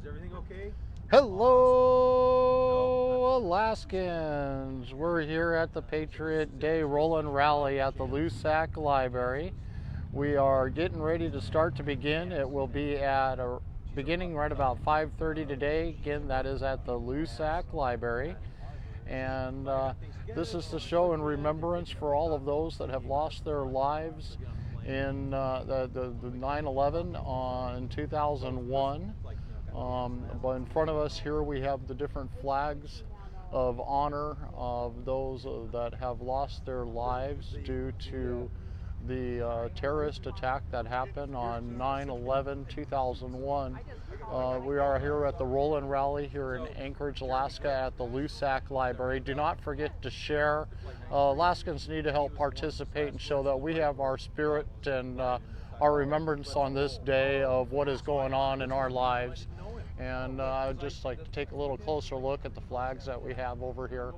everything okay? Hello, Alaskans. We're here at the Patriot Day Rolling Rally at the Loussac Library. We are getting ready to start to begin. It will be at a beginning right about 5:30 today. Again, that is at the Loussac Library. And this is the show in remembrance for all of those that have lost their lives in the 9/11 in 2001. But in front of us here we have the different flags of honor of those that have lost their lives due to the terrorist attack that happened on 9/11/2001. We are here at the Rollin Rally here in Anchorage, Alaska at the Loussac Library. Do not forget to share. Alaskans need to help participate and show that we have our spirit and our remembrance on this day of what is going on in our lives. And I'd just like to take a little closer look at the flags that we have over here.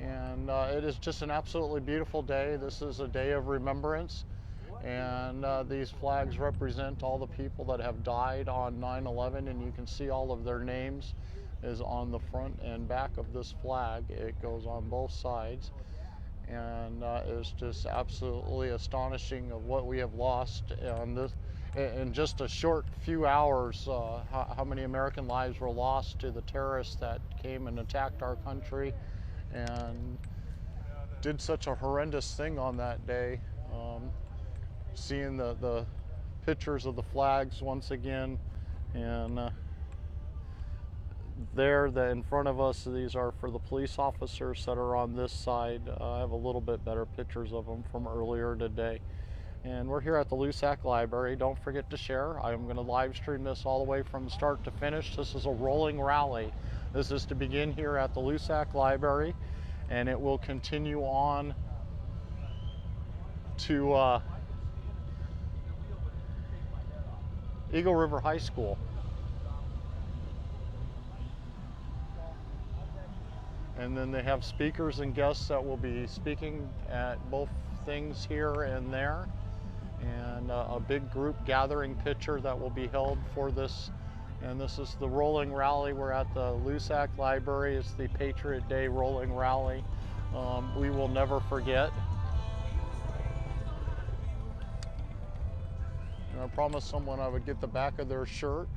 And it is just an absolutely beautiful day. This is a day of remembrance. And these flags represent all the people that have died on 9/11, and you can see all of their names is on the front and back of this flag. It goes on both sides. And it's just absolutely astonishing of what we have lost on this in just a short few hours. How many American lives were lost to the terrorists that came and attacked our country and did such a horrendous thing on that day. Seeing the pictures of the flags once again, and there in front of us, these are for the police officers that are on this side. I have a little bit better pictures of them from earlier today. And we're here at the Loussac Library. Don't forget to share. I'm going to live stream this all the way from start to finish. This is a rolling rally. This is to begin here at the Loussac Library, and it will continue on to Eagle River High School. And then they have speakers and guests that will be speaking at both things here and there. And a big group gathering picture that will be held for this. And this is the rolling rally. We're at the Loussac Library. It's the Patriot Day Rolling Rally. We will never forget. And I promised someone I would get the back of their shirt.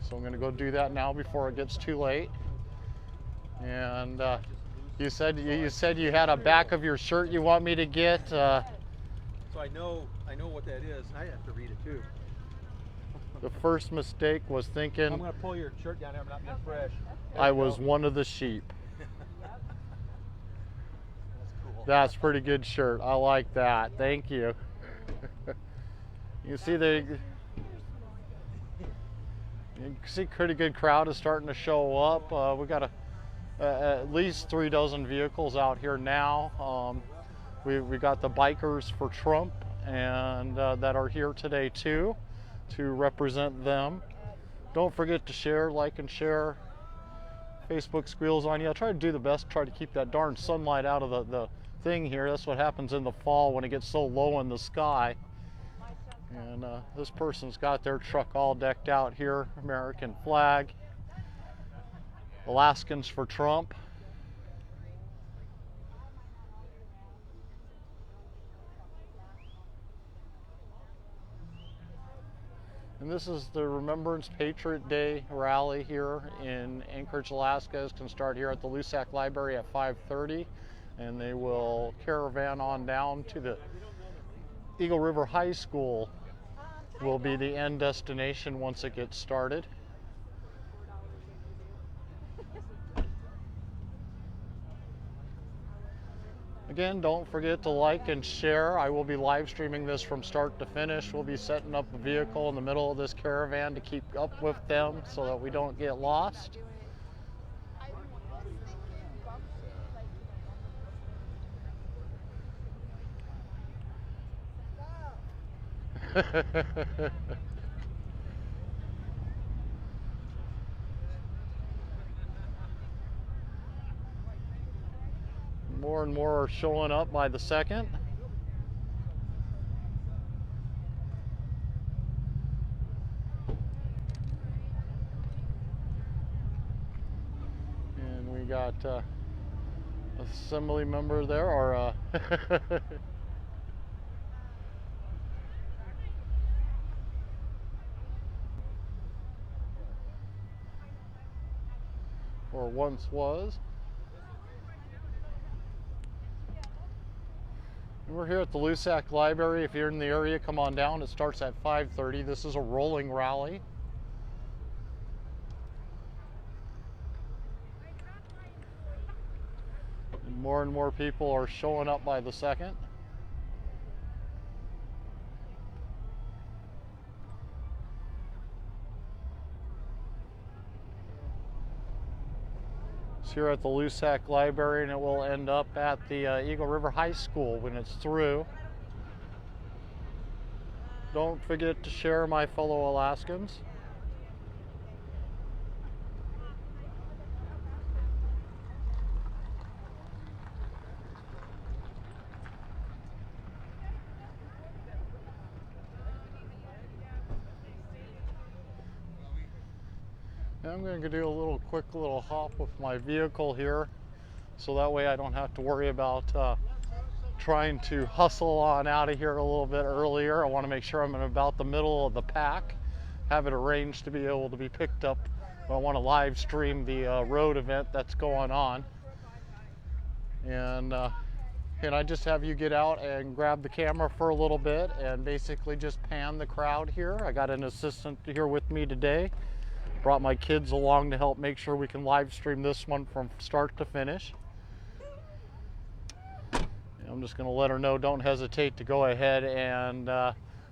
So I'm gonna go do that now before it gets too late. And you said you had a back of your shirt you want me to get. So I know what that is. I have to read it too. The first mistake was thinking I'm going to pull your shirt down. I'm not being fresh. I was one of the sheep. That's cool. That's a pretty good shirt. I like that. Thank you. You see you see pretty good crowd is starting to show up. We got at least 3 dozen vehicles out here now. We got the bikers for Trump and that are here today too to represent them. Don't forget to share, like, and share. Facebook squeals on you. I try to do the best, try to keep that darn sunlight out of the thing here. That's what happens in the fall when it gets so low in the sky. And this person's got their truck all decked out here. American flag. Alaskans for Trump. And this is the Remembrance Patriot Day Rally here in Anchorage, Alaska. It can start here at the Loussac Library at 5:30, and they will caravan on down to the Eagle River High School. Will be the end destination once it gets started. Again, don't forget to like and share. I will be live streaming this from start to finish. We'll be setting up a vehicle in the middle of this caravan to keep up with them so that we don't get lost. More and more are showing up by the second. got assembly member there, or or once was. And we're here at the Loussac Library. If you're in the area, come on down. It starts at 5:30. This is a rolling rally. And more people are showing up by the second. It's here at the Loussac Library, and it will end up at the Eagle River High School when it's through. Don't forget to share, my fellow Alaskans. I'm going to do a quick little hop with my vehicle here, so that way I don't have to worry about trying to hustle on out of here a little bit earlier. I want to make sure I'm in about the middle of the pack, have it arranged to be able to be picked up when I want to live stream the road event that's going on. And I just have you get out and grab the camera for a little bit and basically just pan the crowd here. I got an assistant here with me today. Brought my kids along to help make sure we can live stream this one from start to finish. And I'm just going to let her know, don't hesitate to go ahead and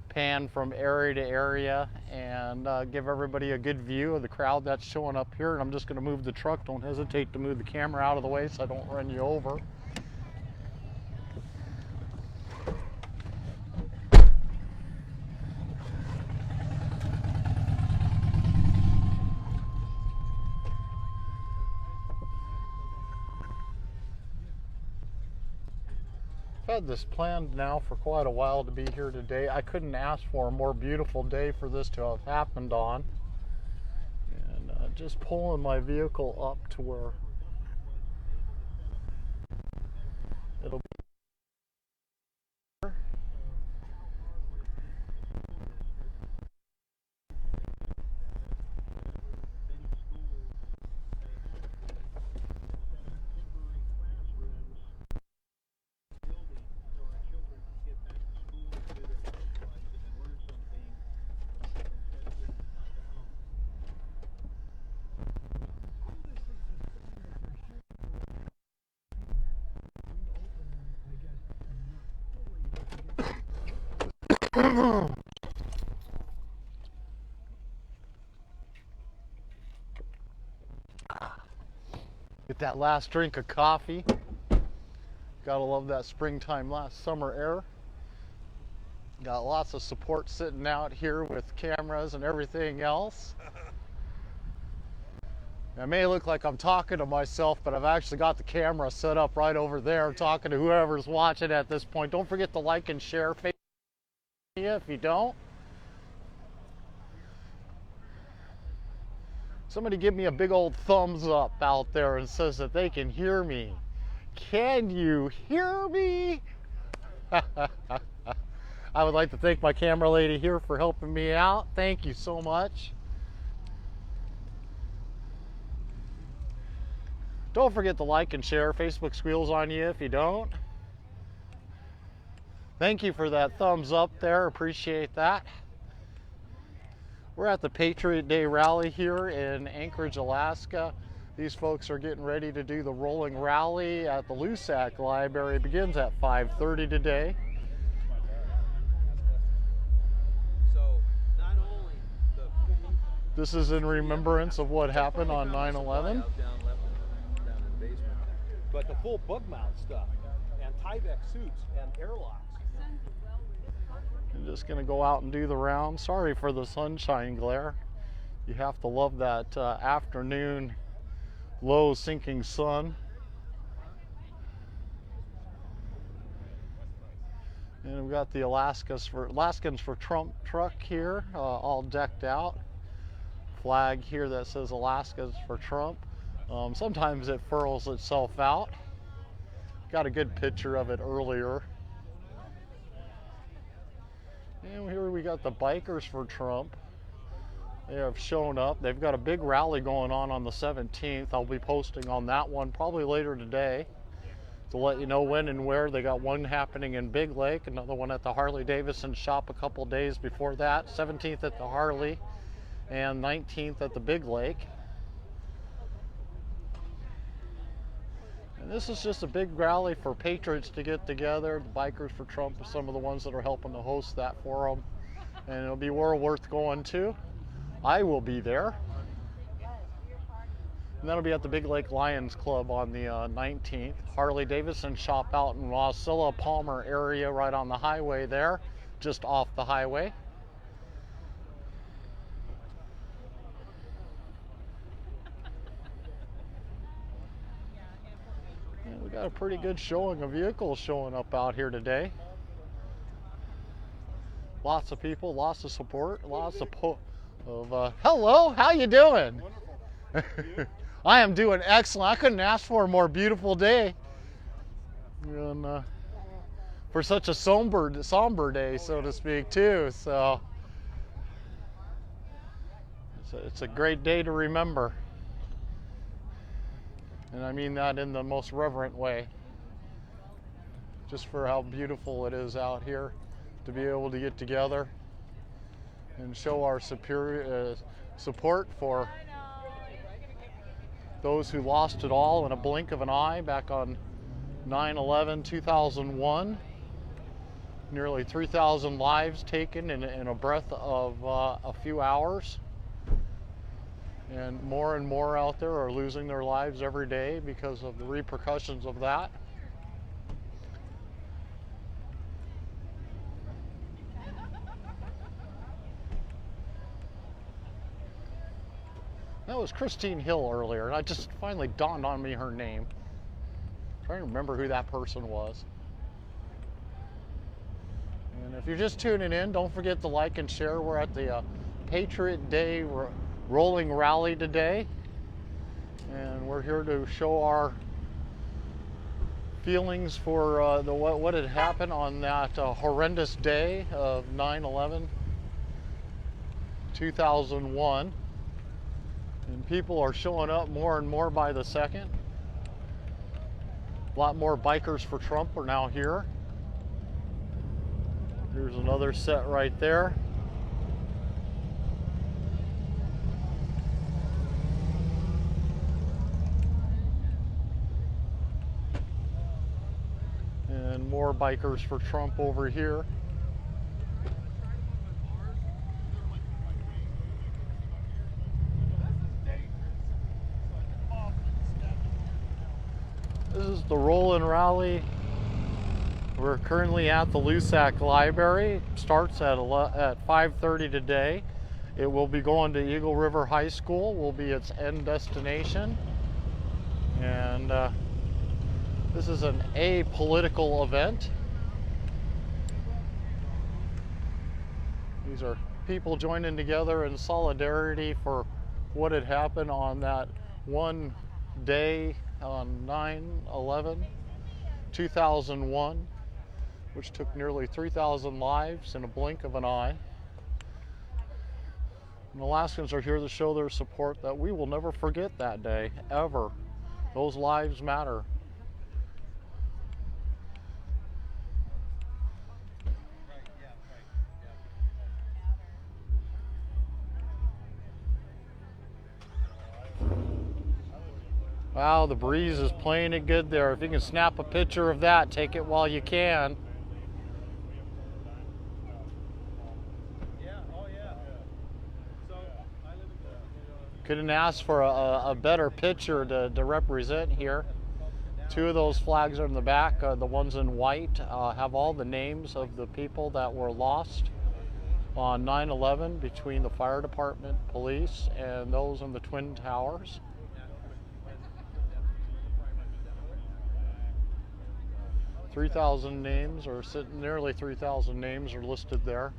pan from area to area and give everybody a good view of the crowd that's showing up here. And I'm just going to move the truck. Don't hesitate to move the camera out of the way so I don't run you over. I've had this planned now for quite a while to be here today. I couldn't ask for a more beautiful day for this to have happened on. And just pulling my vehicle up to where it'll be. Get that last drink of coffee. Gotta love that springtime, last summer air. Got lots of support sitting out here with cameras and everything else. It may look like I'm talking to myself, but I've actually got the camera set up right over there talking to whoever's watching at this point. Don't forget to like and share if you don't. Somebody give me a big old thumbs up out there and says that they can hear me. Can you hear me? I would like to thank my camera lady here for helping me out. Thank you so much. Don't forget to like and share. Facebook squeals on you if you don't. Thank you for that thumbs up there. Appreciate that. We're at the Patriot Day Rally here in Anchorage, Alaska. These folks are getting ready to do the rolling rally at the Loussac Library. It begins at 5:30 today. This is in remembrance of what happened on 9/11. But the full bug mount stuff and Tyvek suits and airlocks. I'm just going to go out and do the round. Sorry for the sunshine glare. You have to love that afternoon low sinking sun. And we've got the Alaskans for Trump truck here, all decked out. Flag here that says Alaskans for Trump. Sometimes it furls itself out. Got a good picture of it earlier. And here we got the Bikers for Trump. They have shown up. They've got a big rally going on the 17th. I'll be posting on that one probably later today to let you know when and where. They got one happening in Big Lake, another one at the Harley-Davidson shop a couple days before that. 17th at the Harley and 19th at the Big Lake. And this is just a big rally for Patriots to get together. The Bikers for Trump are some of the ones that are helping to host that for them. And it'll be well worth going to. I will be there. And that'll be at the Big Lake Lions Club on the 19th. Harley-Davidson shop out in Wasilla, Palmer area, right on the highway there, just off the highway. And we got a pretty good showing of vehicles showing up out here today. Lots of people, lots of support, lots of hello, how you doing? Wonderful. I am doing excellent. I couldn't ask for a more beautiful day. And, for such a somber day, so to speak, too. So it's a great day to remember. And I mean that in the most reverent way. Just for how beautiful it is out here to be able to get together and show our support for those who lost it all in a blink of an eye back on 9/11/2001. Nearly 3,000 lives taken in a breath of a few hours. And more out there are losing their lives every day because of the repercussions of that. That was Christine Hill earlier, and I just finally dawned on me her name. I'm trying to remember who that person was. And if you're just tuning in, don't forget to like and share. We're at the Patriot Day Rolling Rally today, and we're here to show our feelings for what had happened on that horrendous day of 9/11/2001. And people are showing up more and more by the second. A lot more Bikers for Trump are now here. Here's another set right there. And more Bikers for Trump over here. This is the Rollin Rally. We're currently at the Loussac Library. It starts at 5:30 today. It will be going to Eagle River High School, will be its end destination. And this is an apolitical event. These are people joining together in solidarity for what had happened on that one day on 9/11/2001, which took nearly 3,000 lives in a blink of an eye. And Alaskans are here to show their support that we will never forget that day, ever. Those lives matter. Wow, the breeze is playing it good there. If you can snap a picture of that, take it while you can. Yeah, oh yeah. So I live in Couldn't ask for a better picture to represent here. Two of those flags are in the back. The ones in white have all the names of the people that were lost on 9/11 between the fire department, police, and those in the Twin Towers. 3,000 names, or nearly 3,000 names are listed there.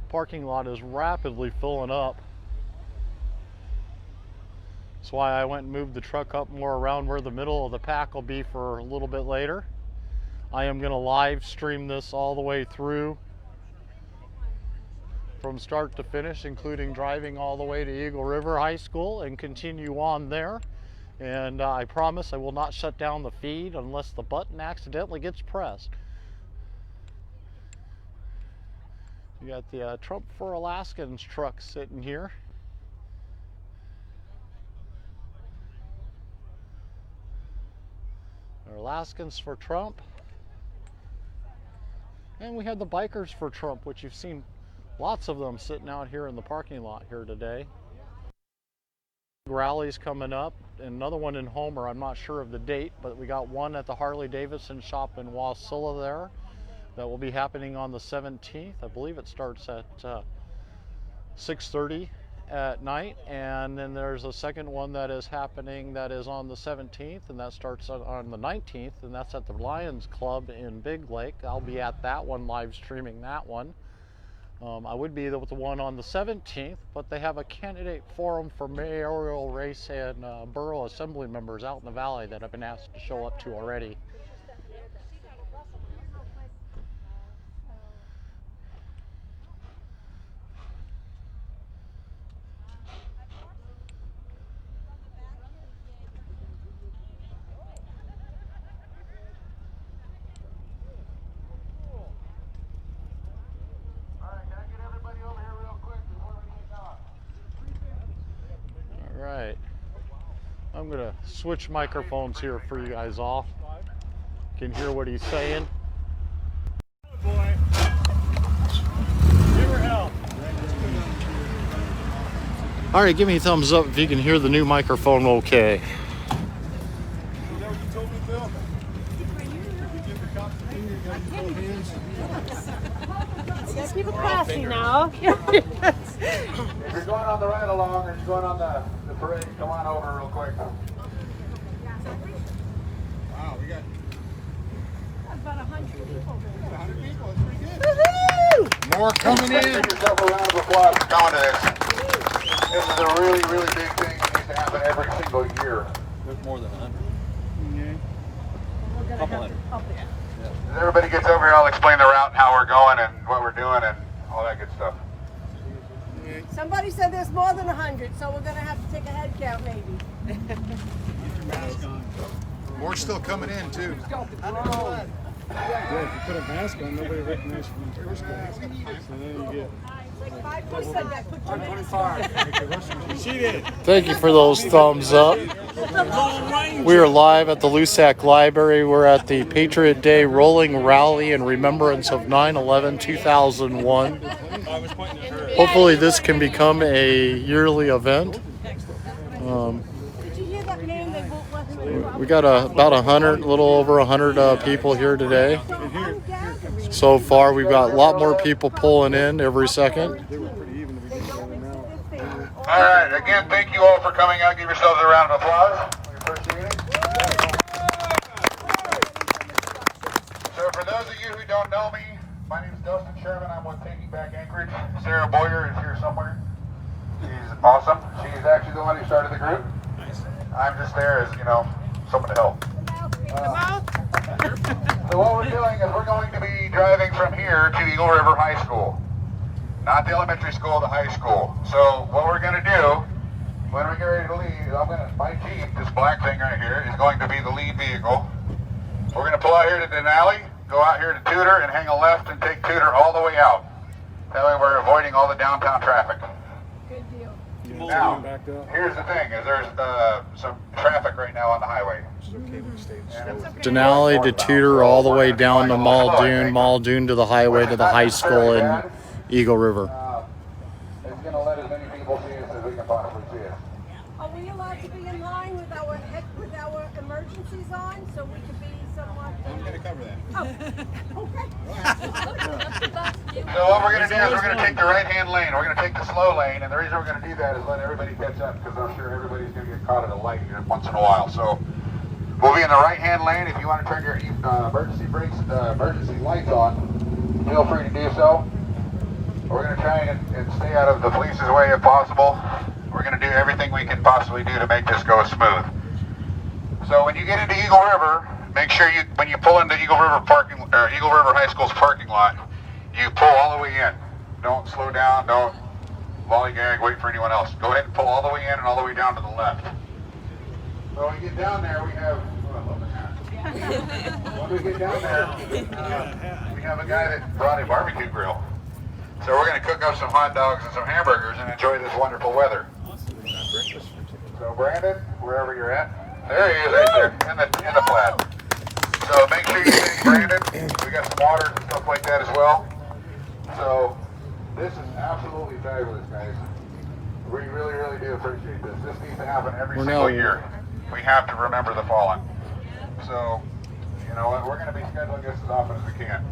Parking lot is rapidly filling up. That's why I went and moved the truck up more around where the middle of the pack will be for a little bit later. I am going to live stream this all the way through from start to finish, including driving all the way to Eagle River High School and continue on there. And I promise I will not shut down the feed unless the button accidentally gets pressed. You got the Trump for Alaskans truck sitting here. Alaskans for Trump. And we had the bikers for Trump, which you've seen lots of them sitting out here in the parking lot here today. Rally's coming up, another one in Homer. I'm not sure of the date, but we got one at the Harley Davidson shop in Wasilla there that will be happening on the 17th. I believe it starts at 6:30 at night, and then there's a second one that is happening that is on the 17th, and that starts on the 19th, and that's at the Lions Club in Big Lake. I'll be at that one, live streaming that one. I would be with the one on the 17th, but they have a candidate forum for mayoral race and borough assembly members out in the valley that I've been asked to show up to already. Right. I'm gonna switch microphones here for you guys all. You can hear what he's saying. Boy. Give her hell. All right, give me a thumbs up if you can hear the new microphone okay. Is that what you told me, Bill? You give the cops the finger, you got to hold hands. Yeah, people crossing now. If you're going on the ride along or you're going on the parade, come on over real quick. Wow, we got About 100 people. 100 people. That's pretty good. More coming in. Give yourself a round of applause for coming to this. This is a really, really big thing that needs to happen every single year. There's more than 100. We're Couple hundred. As everybody gets over here, I'll explain the route and how we're going and what we're doing and all that good stuff. Somebody said there's more than 100, so we're gonna have to take a head count maybe. More still coming in too. Yeah, if you put a mask on, nobody recognizes you from the first place. So then you get Like 5% that put your minutes She did. Thank you for those thumbs up. We are live at the Loussac Library. We're at the Patriot Day Rolling Rally in remembrance of 9/11/2001. Hopefully this can become a yearly event. Did you hear that name? They won't let him We got about 100, a little over 100 people here today. So far, we've got a lot more people pulling in every second. All right, again, thank you all for coming out. Give yourselves a round of applause. We appreciate it. So for those of you who don't know me, my name is Dustin Sherman. I'm with Taking Back Anchorage. Sarah Boyer is here somewhere. She's awesome. She's actually the one who started the group. I'm just there as, someone to help. So what we're doing is we're going to be driving from here to Eagle River High School. Not the elementary school, the high school. So what we're going to do, when we get ready to leave, my Jeep, this black thing right here, is going to be the lead vehicle. We're going to pull out here to Denali, go out here to Tudor, and hang a left and take Tudor all the way out. That way we're avoiding all the downtown traffic. Good deal. Now, here's the thing, is there's some traffic right now on the highway. Denali to Tudor all the way down to Muldoon to the highway to the high school in Eagle River. It's going to let as many people see us as we can possibly see us. Are we allowed to be in line with our emergencies on so we can be somewhat? I'm going to cover that. So what we're going to do is we're going to take the right-hand lane. We're going to take the slow lane, and the reason we're going to do that is let everybody catch up, because I'm sure everybody's going to get caught at a light here once in a while. So we'll be in the right-hand lane. If you want to turn your emergency brakes, emergency lights on, feel free to do so. We're going to try and stay out of the police's way if possible. We're going to do everything we can possibly do to make this go smooth. So when you get into Eagle River, make sure when you pull into Eagle River High School's parking lot, you pull all the way in. Don't slow down, don't lollygag, wait for anyone else. Go ahead and pull all the way in and all the way down to the left. So when we get down there, we have, when we get down there, we have a guy that brought a barbecue grill. So we're going to cook up some hot dogs and some hamburgers and enjoy this wonderful weather. So Brandon, wherever you're at, there he is right there, in the flat. So make sure you see Brandon. We got some water and stuff like that as well. So this is absolutely fabulous, guys. We really, really do appreciate this. This needs to happen every single year. We have to remember the fallen. So, you know what, we're going to be scheduling this as often as we can.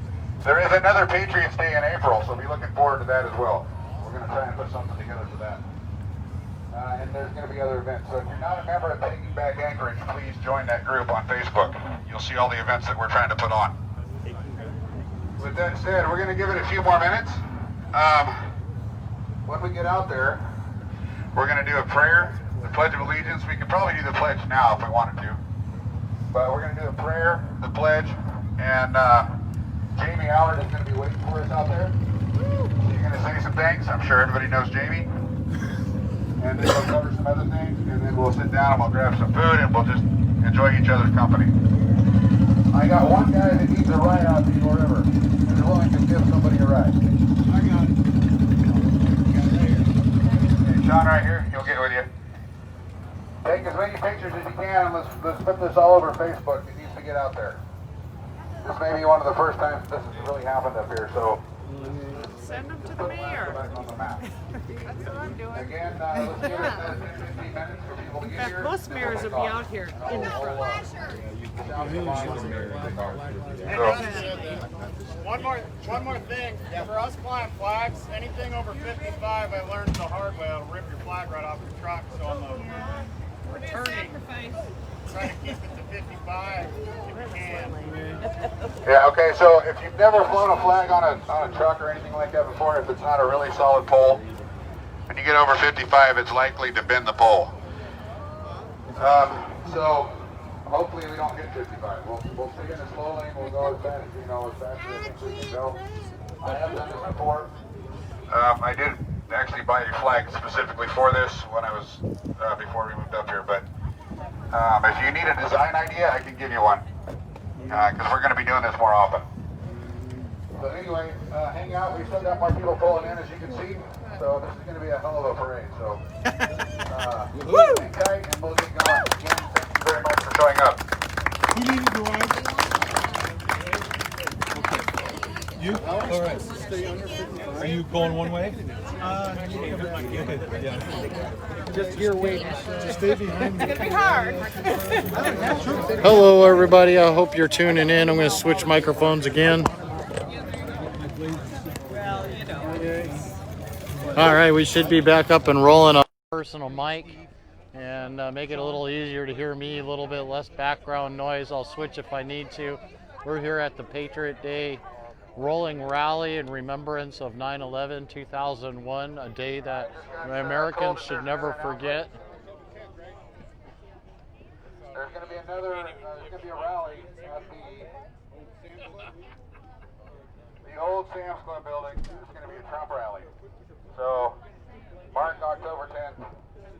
There is another Patriots Day in April, so be looking forward to that as well. We're going to try and put something together for that. And there's going to be other events. So if you're not a member of Taking Back Anchorage, please join that group on Facebook. You'll see all the events that we're trying to put on. With that said, we're going to give it a few more minutes. When we get out there, we're going to do a prayer, the Pledge of Allegiance. We could probably do the pledge now if we wanted to. But we're going to do a prayer, the pledge, and Jamie Howard is going to be waiting for us out there. She's going to say some thanks. I'm sure everybody knows Jamie. And then we'll cover some other things, and then we'll sit down and we'll grab some food, and we'll just enjoy each other's company. I got one guy that needs a ride out to Eagle River. Who's willing to give somebody a ride? I got it. Okay, Sean right here, he'll get with you. Take as many pictures as you can, and let's put this all over Facebook. It needs to get out there. This may be one of the first times this has really happened up here, so send them to the mayor. back on the map. That's what I'm doing. Again, let's give it 10-15 minutes for people to In get fact, here. most mayors will be out here in the front. One more thing. For us flying flags, anything over 55, I learned the hard way. I'll rip your flag right off your truck. So on the returning, try to keep it to 55 if you can. Yeah, okay, so if you've never flown a flag on a truck or anything like that before, if it's not a really solid pole, when you get over 55, it's likely to bend the pole. So hopefully we don't hit 55. We'll stay in a slow lane. We'll go as fast as we can go. I have done this before. I did actually buy a flag specifically for this when I was before we moved up here. But if you need a design idea, I can give you one because we're going to be doing this more often. So anyway, hang out. We've still got more people pulling in, as you can see. So this is going to be a hell of a parade. So hang tight and we'll get going. Again, thank you very much for showing up. Who needed the ride? You? All right. Stay under 55. Are you going one way? Okay. Yeah. Just here waiting. Stay behind me. It's gonna be hard. Hello everybody, I hope you're tuning in. I'm going to switch microphones again. Well, you know. All right, we should be back up and rolling on personal mic and make it a little easier to hear me, a little bit less background noise. I'll switch if I need to. We're here at the Patriot Day Rolling Rally in remembrance of 9/11, 2001, a day that Americans should never forget. There's going to be another, there's going to be a rally at the old Sam's Club building. It's going to be a Trump rally. So, mark October 10th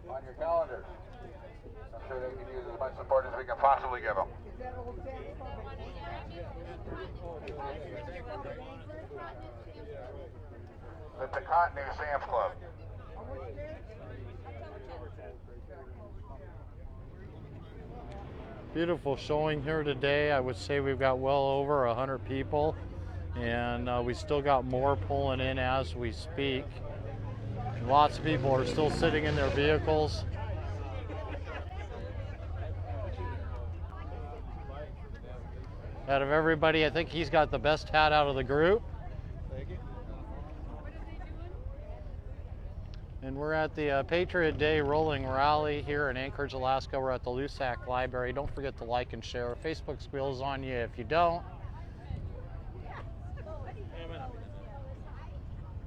on your calendars. I'm sure they can use as much support as we can possibly give them. The Tacot New Sam's Club. Beautiful showing here today. I would say we've got well over 100 people, and we still got more pulling in as we speak. Lots of people are still sitting in their vehicles. Out of everybody, I think he's got the best hat out of the group. And we're at the Patriot Day Rolling Rally here in Anchorage, Alaska. We're at the Loussac Library. Don't forget to like and share. Facebook squeals on you if you don't.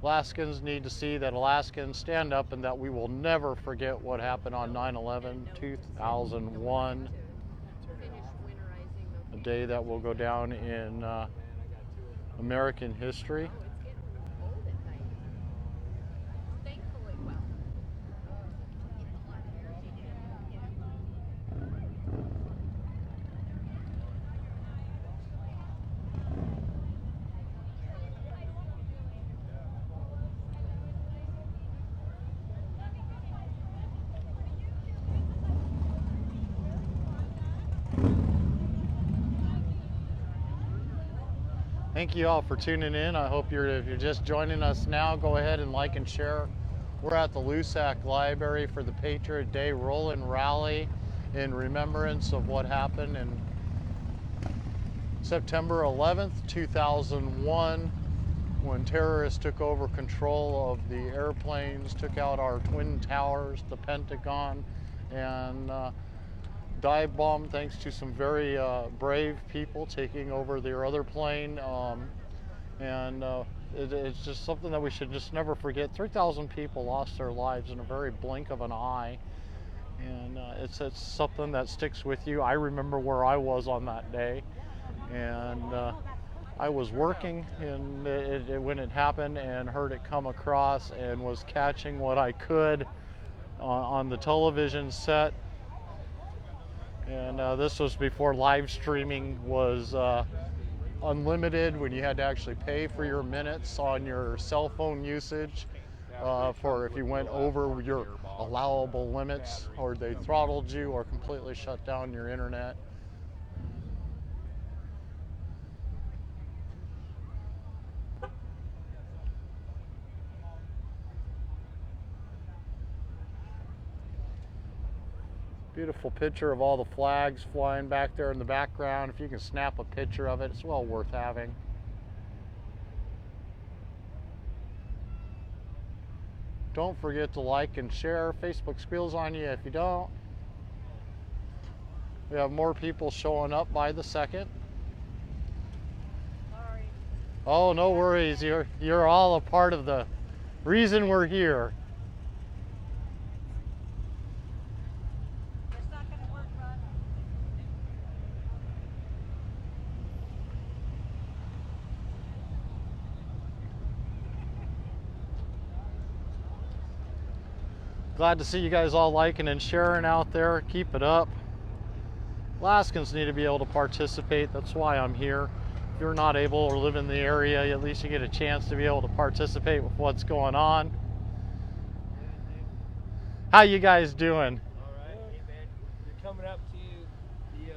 Alaskans need to see that Alaskans stand up and that we will never forget what happened on 9/11/2001. A day that will go down in American history. Thank you all for tuning in. I hope if you're just joining us now, go ahead and like and share. We're at the Loussac Library for the Patriot Day Rolling Rally in remembrance of what happened in September 11th, 2001, when terrorists took over control of the airplanes, took out our Twin Towers, the Pentagon, and dive bomb thanks to some very brave people taking over their other plane, it's just something that we should just never forget. 3,000 people lost their lives in a very blink of an eye, and it's something that sticks with you. I remember where I was on that day, and I was working when it happened, and heard it come across, and was catching what I could on the television set. And this was before live streaming was unlimited, when you had to actually pay for your minutes on your cell phone usage for if you went over your allowable limits, or they throttled you or completely shut down your internet. Beautiful picture of all the flags flying back there in the background. If you can snap a picture of it, it's well worth having. Don't forget to like and share. Facebook squeals on you if you don't. We have more people showing up by the second. Sorry. Oh, no worries. You're all a part of the reason we're here. It's not going to work, Rod. Glad to see you guys all liking and sharing out there. Keep it up. Alaskans need to be able to participate. That's why I'm here. If you're not able or live in the area, at least you get a chance to be able to participate with what's going on. How you guys doing? All right, hey man, you're coming up to the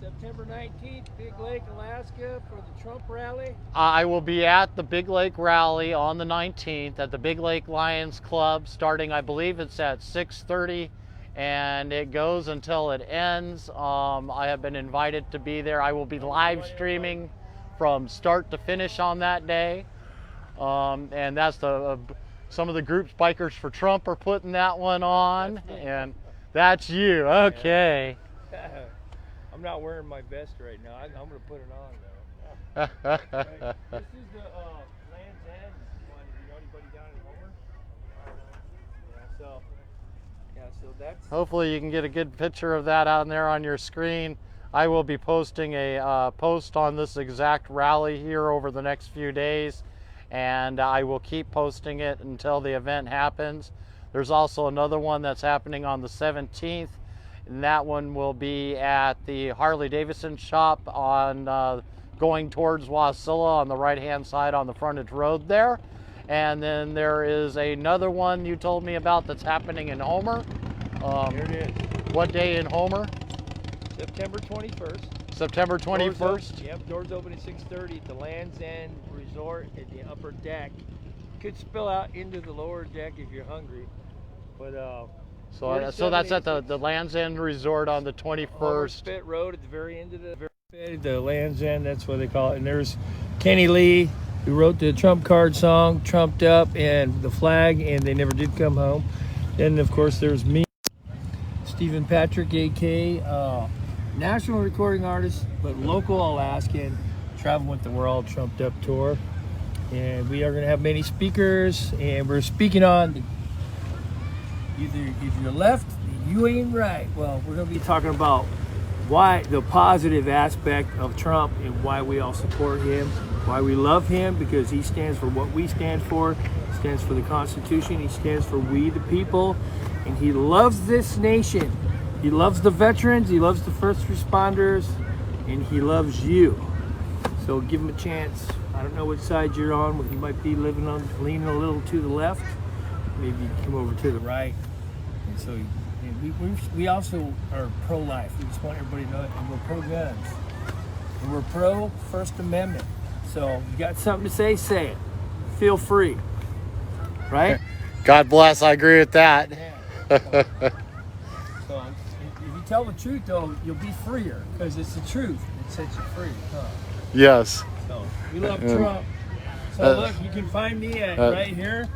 September 19th, Big Lake, Alaska for the Trump rally. I will be at the Big Lake Rally on the 19th at the Big Lake Lions Club, starting, I believe it's at 6:30, and it goes until it ends. I have been invited to be there. I will be live streaming from start to finish on that day, and that's some of the groups, Bikers for Trump, are putting that one on, and that's you. Okay. I'm not wearing my vest right now. I'm going to put it on though. Right. This is the Land's End one. Do you know anybody down in Homer? So that's. Hopefully you can get a good picture of that out there on your screen. I will be posting a post on this exact rally here over the next few days, and I will keep posting it until the event happens. There's also another one that's happening on the 17th, and that one will be at the Harley Davidson shop on going towards Wasilla on the right hand side on the frontage road there. And then there is another one you told me about that's happening in Homer. Here it is. What day in Homer? September 21st. September 21st. Yep, doors open at 6:30 at the Land's End Resort at the upper deck. Could spill out into the lower deck if you're hungry, but so that's at the Land's End Resort on the 21st. Spit Road at the very end of the Land's End. That's what they call it. And there's Kenny Lee, who wrote the Trump card song, Trumped Up, and the flag, and they never did come home. And of course there's me, Stephen Patrick, AK, national recording artist, but local Alaskan, traveling with the World Trumped Up tour. And we are going to have many speakers, and we're speaking on either if you're left, you ain't right. Well, we're going to be talking about why the positive aspect of Trump and why we all support him, why we love him, because he stands for what we stand for. He stands for the Constitution. He stands for we the people, and he loves this nation. He loves the veterans. He loves the first responders, and he loves you. So give him a chance. I don't know which side you're on. You might be leaning a little to the left. Maybe you come over to the right. And so we also are pro-life. We just want everybody to know it. And we're pro-guns. And we're pro-First Amendment. So you got something to say it. Feel free. Right? God bless. I agree with that. Yeah. So if you tell the truth, though, you'll be freer. Because it's the truth that sets you free. Huh? Yes. So we love Trump. So look, you can find me at right here,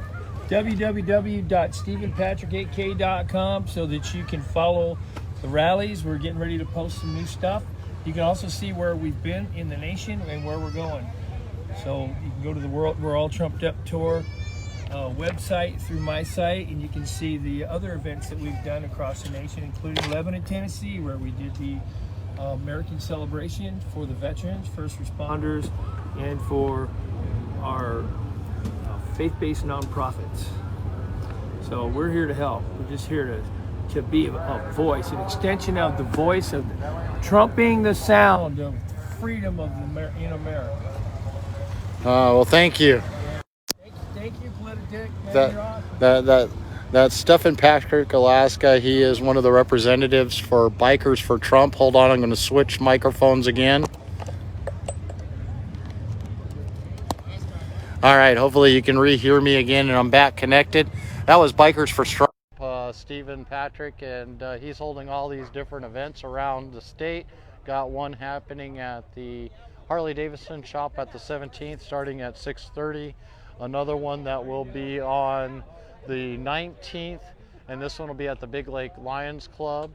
www.stephenpatrick8k.com, so that you can follow the rallies. We're getting ready to post some new stuff. You can also see where we've been in the nation and where we're going. So you can go to the We're All Trumped Up tour website through my site, and you can see the other events that we've done across the nation, including Lebanon, Tennessee, where we did the American celebration for the veterans, first responders, and for our faith-based nonprofits. So we're here to help. We're just here to be a voice, an extension of the voice of trumping the sound of freedom of in America. Well, thank you. Thank you, Politidick. Man, you're awesome. That's Stephen Patrick, Alaska. He is one of the representatives for Bikers for Trump. Hold on, I'm going to switch microphones again. All right, hopefully you can rehear me again and I'm back connected. That was Bikers for Trump, Stephen Patrick, and he's holding all these different events around the state. Got one happening at the Harley-Davidson shop at the 17th starting at 6:30. Another one that will be on the 19th, and this one will be at the Big Lake Lions Club.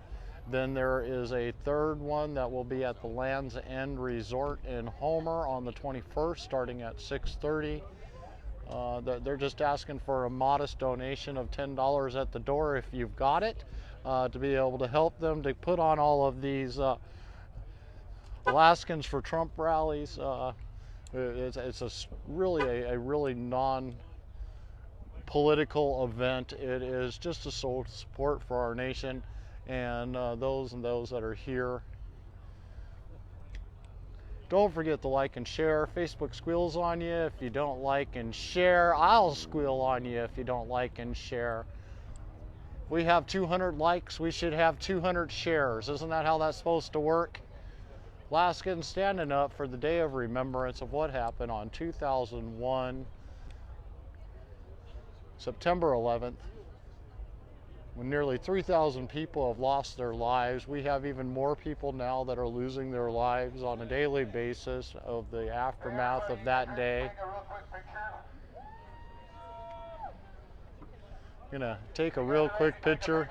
Then there is a third one that will be at the Land's End Resort in Homer on the 21st starting at 6:30. They're just asking for a modest donation of $10 at the door if you've got it, to be able to help them to put on all of these Alaskans for Trump rallies. It's really non-political event. It is just to show support for our nation and those that are here. Don't forget to like and share. Facebook squeals on you if you don't like and share. I'll squeal on you if you don't like and share. We have 200 likes. We should have 200 shares. Isn't that how that's supposed to work? Alaskans standing up for the day of remembrance of what happened on 2001, September 11th, when nearly 3,000 people have lost their lives. We have even more people now that are losing their lives on a daily basis of the aftermath of that day. I'm gonna take a real quick picture.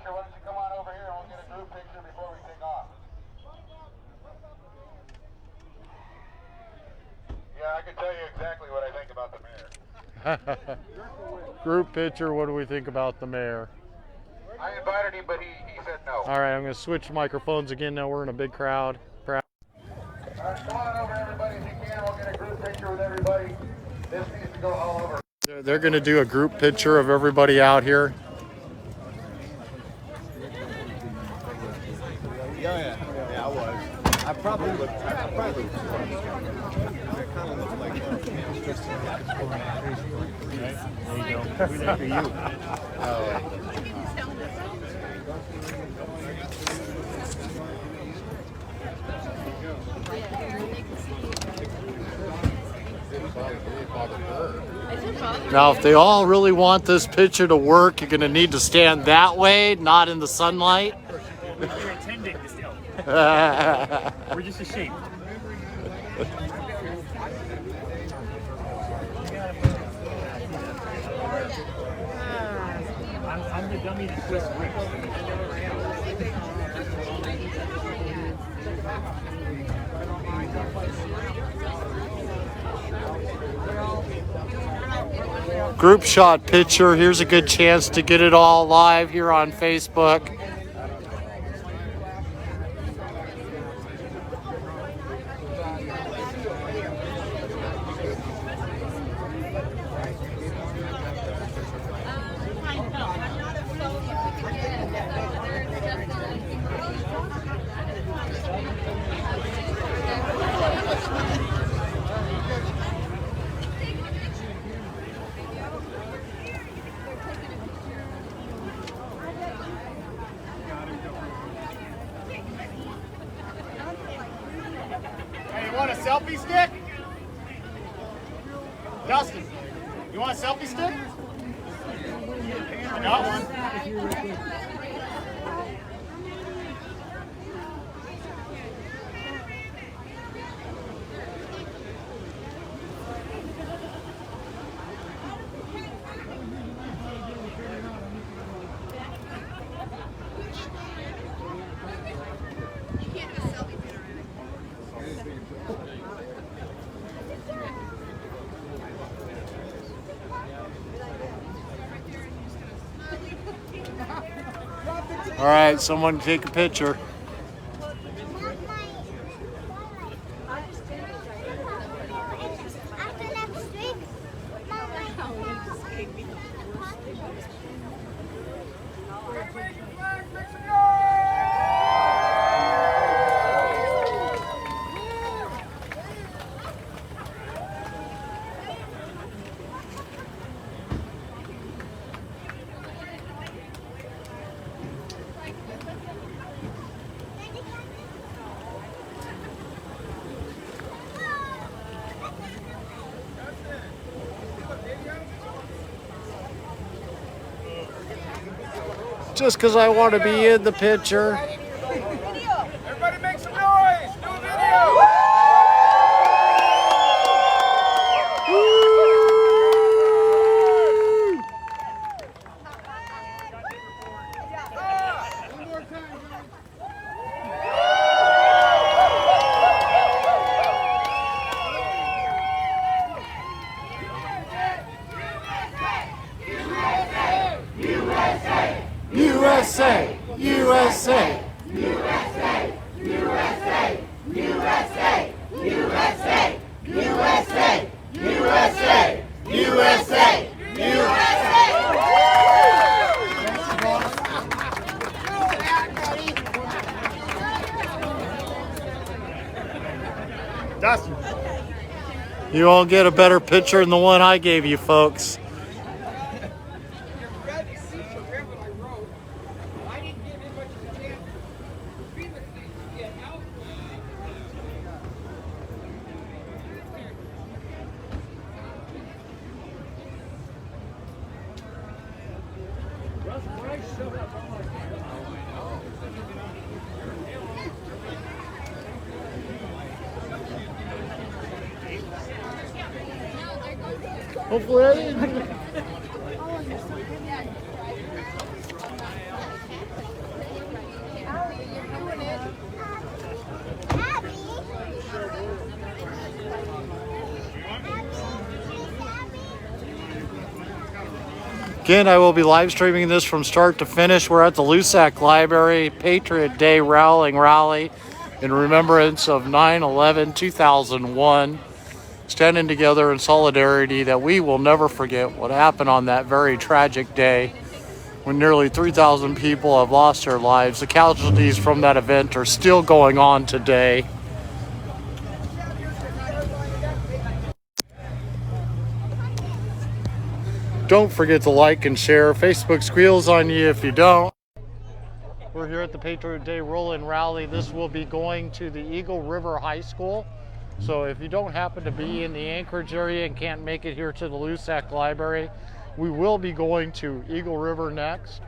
I can tell you exactly what I think about the mayor. Group picture, what do we think about the mayor? I invited him, but he said no. All right, I'm going to switch microphones again now. We're in a big crowd. All right, come on over, everybody, if you can. We'll get a group picture with everybody. This needs to go all over. They're going to do a group picture of everybody out here. Yeah, I was. I probably looked. It kind of looked like There you go. for you. Now, if they all really want this picture to work, you're going to need to stand that way, not in the sunlight. We're intending to still. We're just ashamed. I'm the dummy that twists bricks. group shot picture. Here's a good chance to get it all live here on Facebook. Hey, you want a selfie stick? Dustin, you want a selfie stick? I got one. All right, someone take a picture. Just because I want to be in the picture. Everybody make some noise! Do a video! USA! USA! USA! USA! USA! USA! USA! USA! USA! Dustin. You won't get a better picture than the one I gave you, folks. Hopefully I didn't. Again, I will be live streaming this from start to finish. We're at the Loussac Library Patriot Day Rolling Rally in remembrance of 9/11/2001. Standing together in solidarity that we will never forget what happened on that very tragic day when nearly 3,000 people have lost their lives. The casualties from that event are still going on today. Don't forget to like and share. Facebook squeals on you if you don't. We're here at the Patriot Day Rolling Rally. This will be going to the Eagle River High School. So if you don't happen to be in the Anchorage area and can't make it here to the Loussac Library, we will be going to Eagle River next.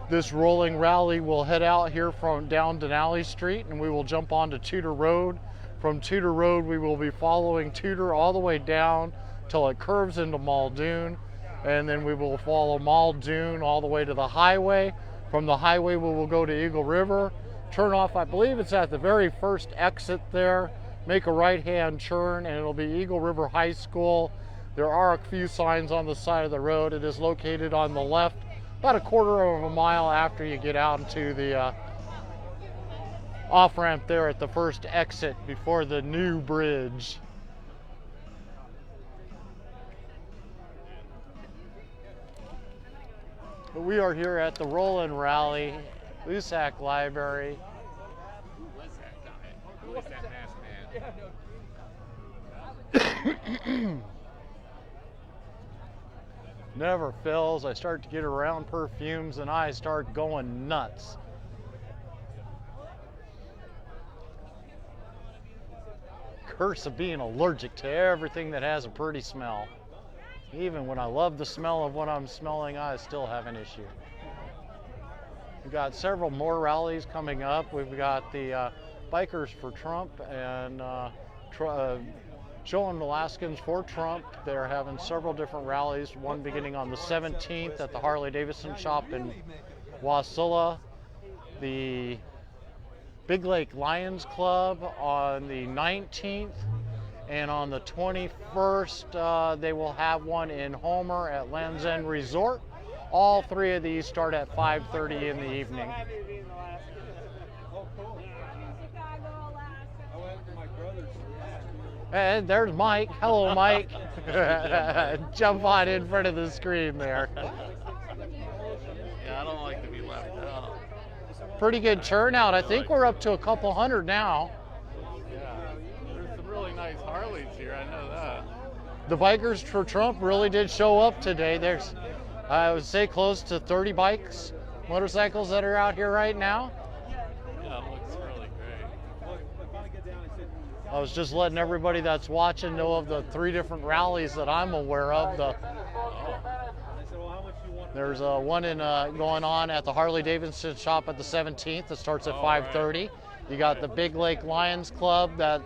This rolling rally will head out here from down Denali Street and we will jump onto Tudor Road. From Tudor Road, we will be following Tudor all the way down till it curves into Muldoon. And then we will follow Muldoon all the way to the highway. From the highway, we will go to Eagle River, turn off, I believe it's at the very first exit there, make a right-hand turn, and it'll be Eagle River High School. There are a few signs on the side of the road. It is located on the left, about a quarter of a mile after you get out into the off-ramp there at the first exit before the new bridge. But we are here at the Rolling Rally, Loussac Library. Who is that masked man? Never fails. I start to get around perfumes and I start going nuts. Curse of being allergic to everything that has a pretty smell. Even when I love the smell of what I'm smelling, I still have an issue. We've got several more rallies coming up. We've got the Bikers for Trump and showing Alaskans for Trump. They're having several different rallies, one beginning on the 17th at the Harley-Davidson shop in Wasilla, the Big Lake Lions Club on the 19th, and on the 21st they will have one in Homer at Land's End Resort. All three of these start at 5:30 in the evening. And there's Mike. Hello, Mike. Jump on in front of the screen there. Yeah, I don't like to be left out. Pretty good turnout. I think we're up to a couple hundred now. Yeah, there's some really nice Harleys here, I know that. The Bikers for Trump really did show up today. There's, I would say, close to 30 bikes, motorcycles that are out here right now. Yeah, it looks really great. I was just letting everybody that's watching know of the 3 different rallies that I'm aware of. There's one going on at the Harley-Davidson shop at the 17th that starts at 5:30. You got the Big Lake Lions Club that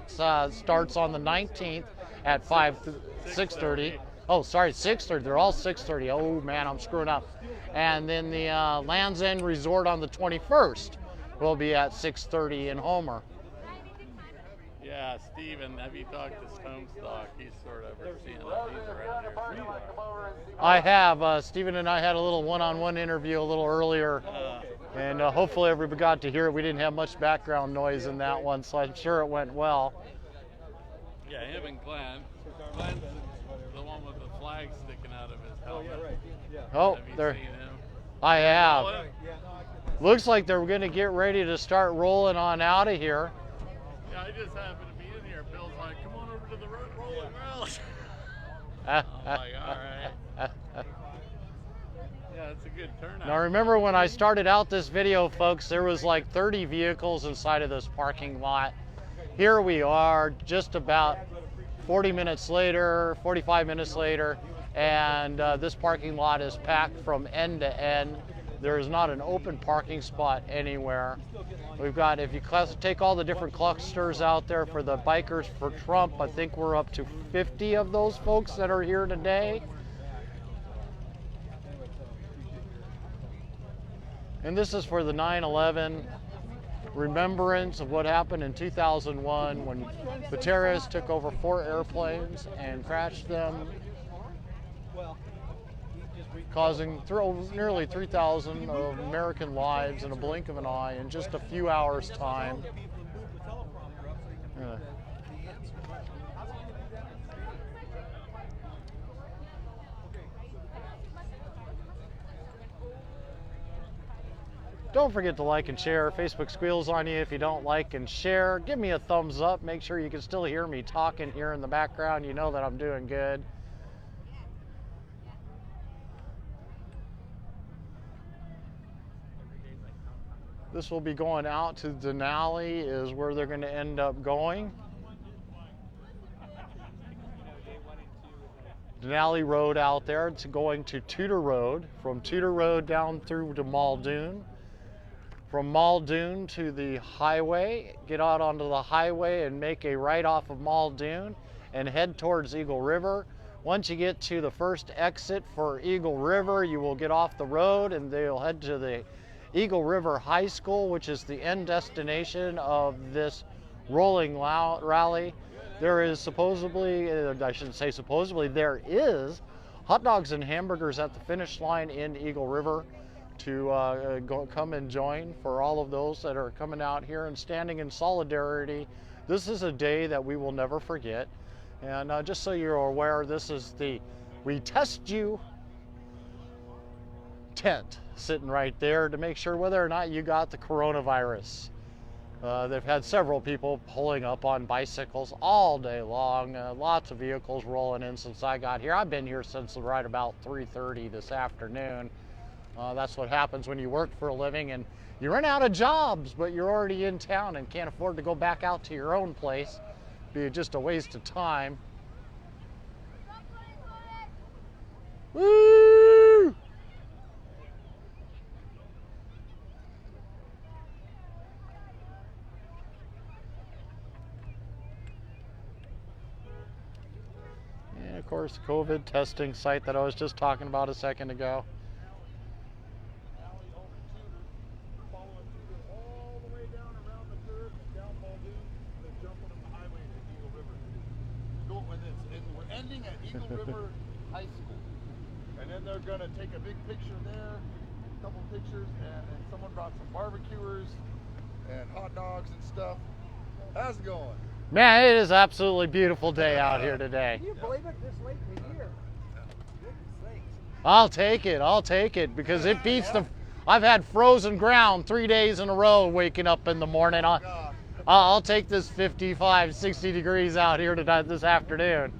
starts on the 19th at 6:30. Oh, sorry, 6:30. They're all 6:30. Oh man, I'm screwing up. And then the Land's End Resort on the 21st will be at 6:30 in Homer. Yeah, Steven, have you talked to Stonestock? He's sort of overseeing it. He's around here. I have. Stephen and I had a little one-on-one interview a little earlier, and hopefully everybody got to hear it. We didn't have much background noise in that one, so I'm sure it went well. Yeah, him and Glenn. Glenn's the one with the flag sticking out of his helmet. Oh, have you there. seen him? I have. Looks like they're going to get ready to start rolling on out of here. Yeah, I just happened to be in here. Bill's like, come on over to the Rolling Rally. I'm like, all right. Yeah, it's a good turnout. Now remember when I started out this video, folks, there was like 30 vehicles inside of this parking lot. Here we are just about 40 minutes later, 45 minutes later, and this parking lot is packed from end to end. There is not an open parking spot anywhere. We've got, if you take all the different clusters out there for the Bikers for Trump, I think we're up to 50 of those folks that are here today. And this is for the 9/11 remembrance of what happened in 2001 when the terrorists took over 4 airplanes and crashed them, causing nearly 3,000 American lives in a blink of an eye in just a few hours' time. Don't forget to like and share. Facebook squeals on you if you don't like and share. Give me a thumbs up. Make sure you can still hear me talking here in the background. You know that I'm doing good. This will be going out to Denali, is where they're going to end up going. Denali Road out there. It's going to Tudor Road. From Tudor Road down through to Muldoon. From Muldoon to the highway. Get out onto the highway and make a right off of Muldoon and head towards Eagle River. Once you get to the first exit for Eagle River, you will get off the road and they'll head to the Eagle River High School, which is the end destination of this rolling rally. There is supposedly, I shouldn't say supposedly, there is hot dogs and hamburgers at the finish line in Eagle River to come and join. For all of those that are coming out here and standing in solidarity, this is a day that we will never forget. And just so you're aware, this is the We Test You tent sitting right there to make sure whether or not you got the coronavirus. They've had several people pulling up on bicycles all day long. Lots of vehicles rolling in since I got here. I've been here since right about 3:30 this afternoon. That's what happens when you work for a living and you run out of jobs, but you're already in town and can't afford to go back out to your own place. Be just a waste of time. Woo! And of course, COVID testing site that I was just talking about a second ago. Ending at Eagle River High School. And then they're going to take a big picture there, a couple pictures, and someone brought some barbecuers and hot dogs and stuff. How's it going? Man, it is absolutely beautiful day out here today. Can you believe it? This late in the year. I'll take it because it beats the... I've had frozen ground 3 days in a row waking up in the morning. I'll take this 55, 60 degrees out here tonight, this afternoon.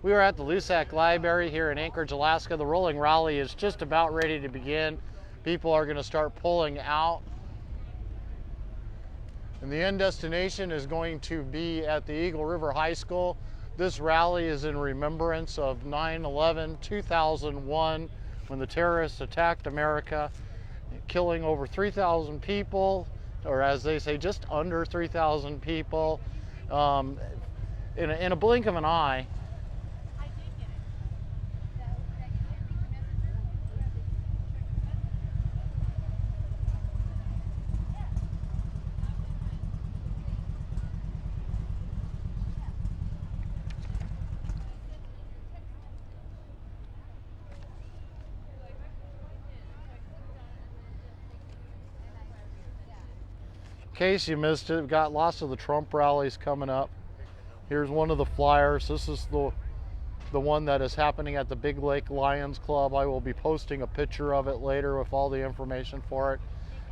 We are at the Loussac Library here in Anchorage, Alaska. The Rolling Rally is just about ready to begin. People are going to start pulling out. And the end destination is going to be at the Eagle River High School. This rally is in remembrance of 9/11/2001, when the terrorists attacked America, killing over 3,000 people, or as they say, just under 3,000 people, in a blink of an eye. In case you missed it, we've got lots of the Trump rallies coming up. Here's one of the flyers. This is the one that is happening at the Big Lake Lions Club. I will be posting a picture of it later with all the information for it.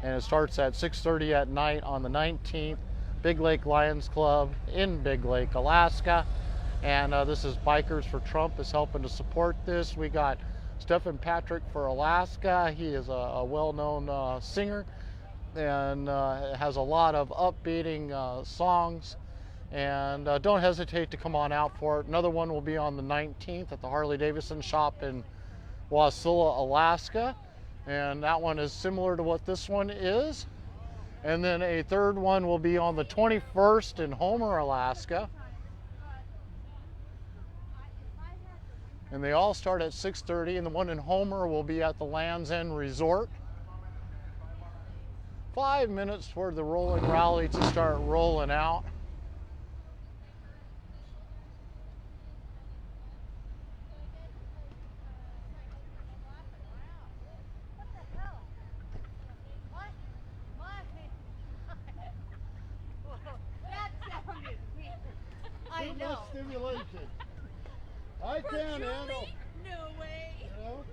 And it starts at 6:30 at night on the 19th. Big Lake Lions Club in Big Lake, Alaska. And this is Bikers for Trump is helping to support this. We got Stephen Patrick for Alaska. He is a well-known singer and has a lot of upbeating songs. And don't hesitate to come on out for it. Another one will be on the 19th at the Harley Davidson shop in Wasilla, Alaska. And that one is similar to what this one is. And then a third one will be on the 21st in Homer, Alaska. And they all start at 6:30, and the one in Homer will be at the Land's End Resort. 5 minutes for the Rolling Rally to start rolling out. I Too know. much stimulation. I can't handle. No way. You know?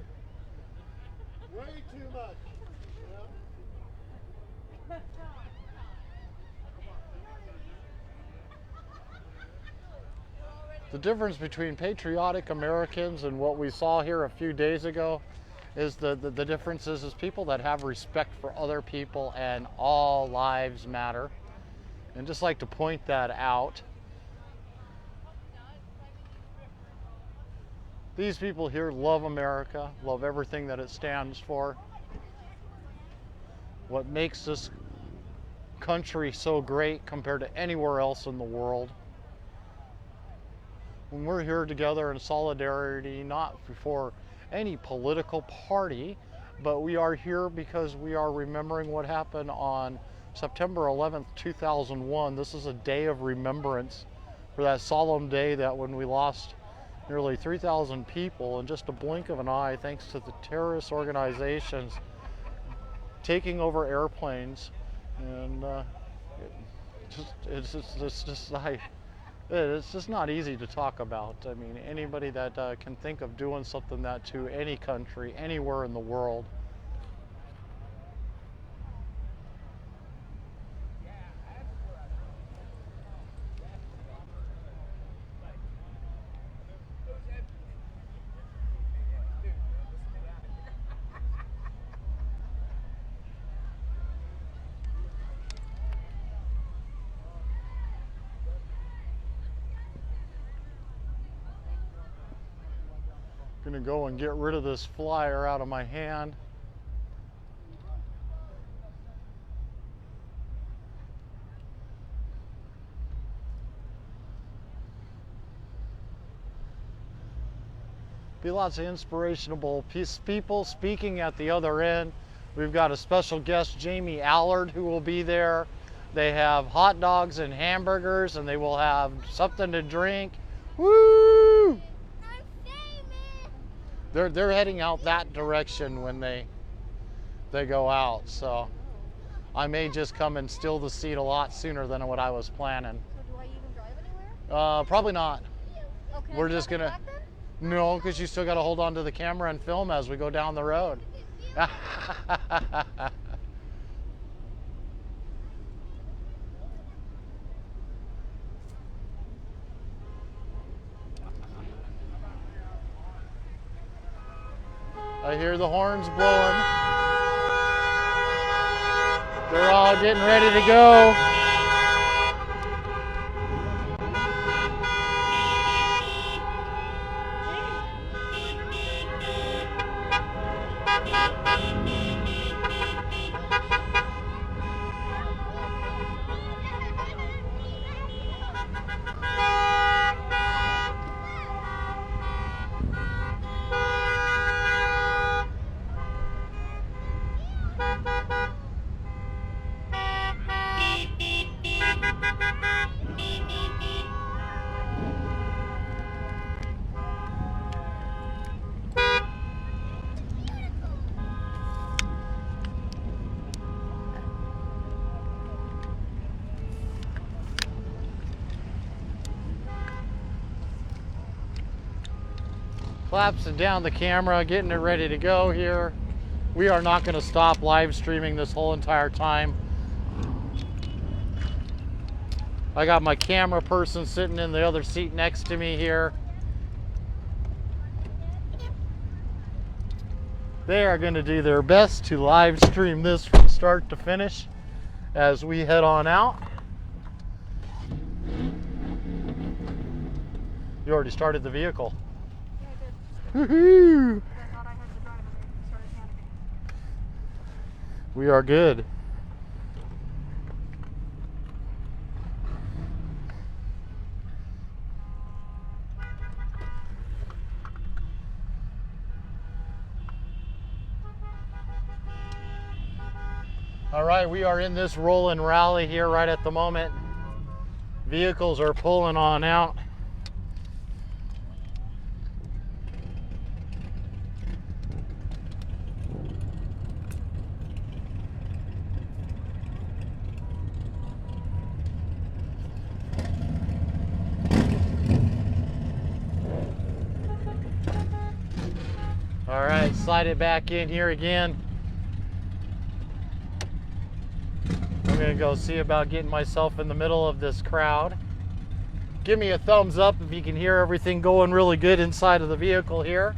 Way too much. You know? The difference between patriotic Americans and what we saw here a few days ago is the difference is people that have respect for other people and all lives matter. And just like to point that out. These people here love America, love everything that it stands for. What makes this country so great compared to anywhere else in the world. When we're here together in solidarity, not for any political party, but we are here because we are remembering what happened on September 11th, 2001. This is a day of remembrance for that solemn day that when we lost nearly 3,000 people in just a blink of an eye, thanks to the terrorist organizations taking over airplanes. And it's just not easy to talk about. I mean, anybody that can think of doing something that to any country, anywhere in the world. Gonna go and get rid of this flyer out of my hand. Be lots of inspirational people speaking at the other end. We've got a special guest, Jamie Allard, who will be there. They have hot dogs and hamburgers, and they will have something to drink. Woo! They're heading out that direction when they go out, so I may just come and steal the seat a lot sooner than what I was planning. So do I even drive anywhere? Probably not. Okay. We're just gonna. No, because you still got to hold on to the camera and film as we go down the road. I hear the horns blowing. They're all getting ready to go. Collapsing down the camera, getting it ready to go here. We are not going to stop live streaming this whole entire time. I got my camera person sitting in the other seat next to me here. They are going to do their best to live stream this from start to finish as we head on out. You already started the vehicle. Woohoo! We are good. All right, we are in this Rolling Rally here right at the moment. Vehicles are pulling on out. All right, slide it back in here again. I'm gonna go see about getting myself in the middle of this crowd. Give me a thumbs up if you can hear everything going really good inside of the vehicle here.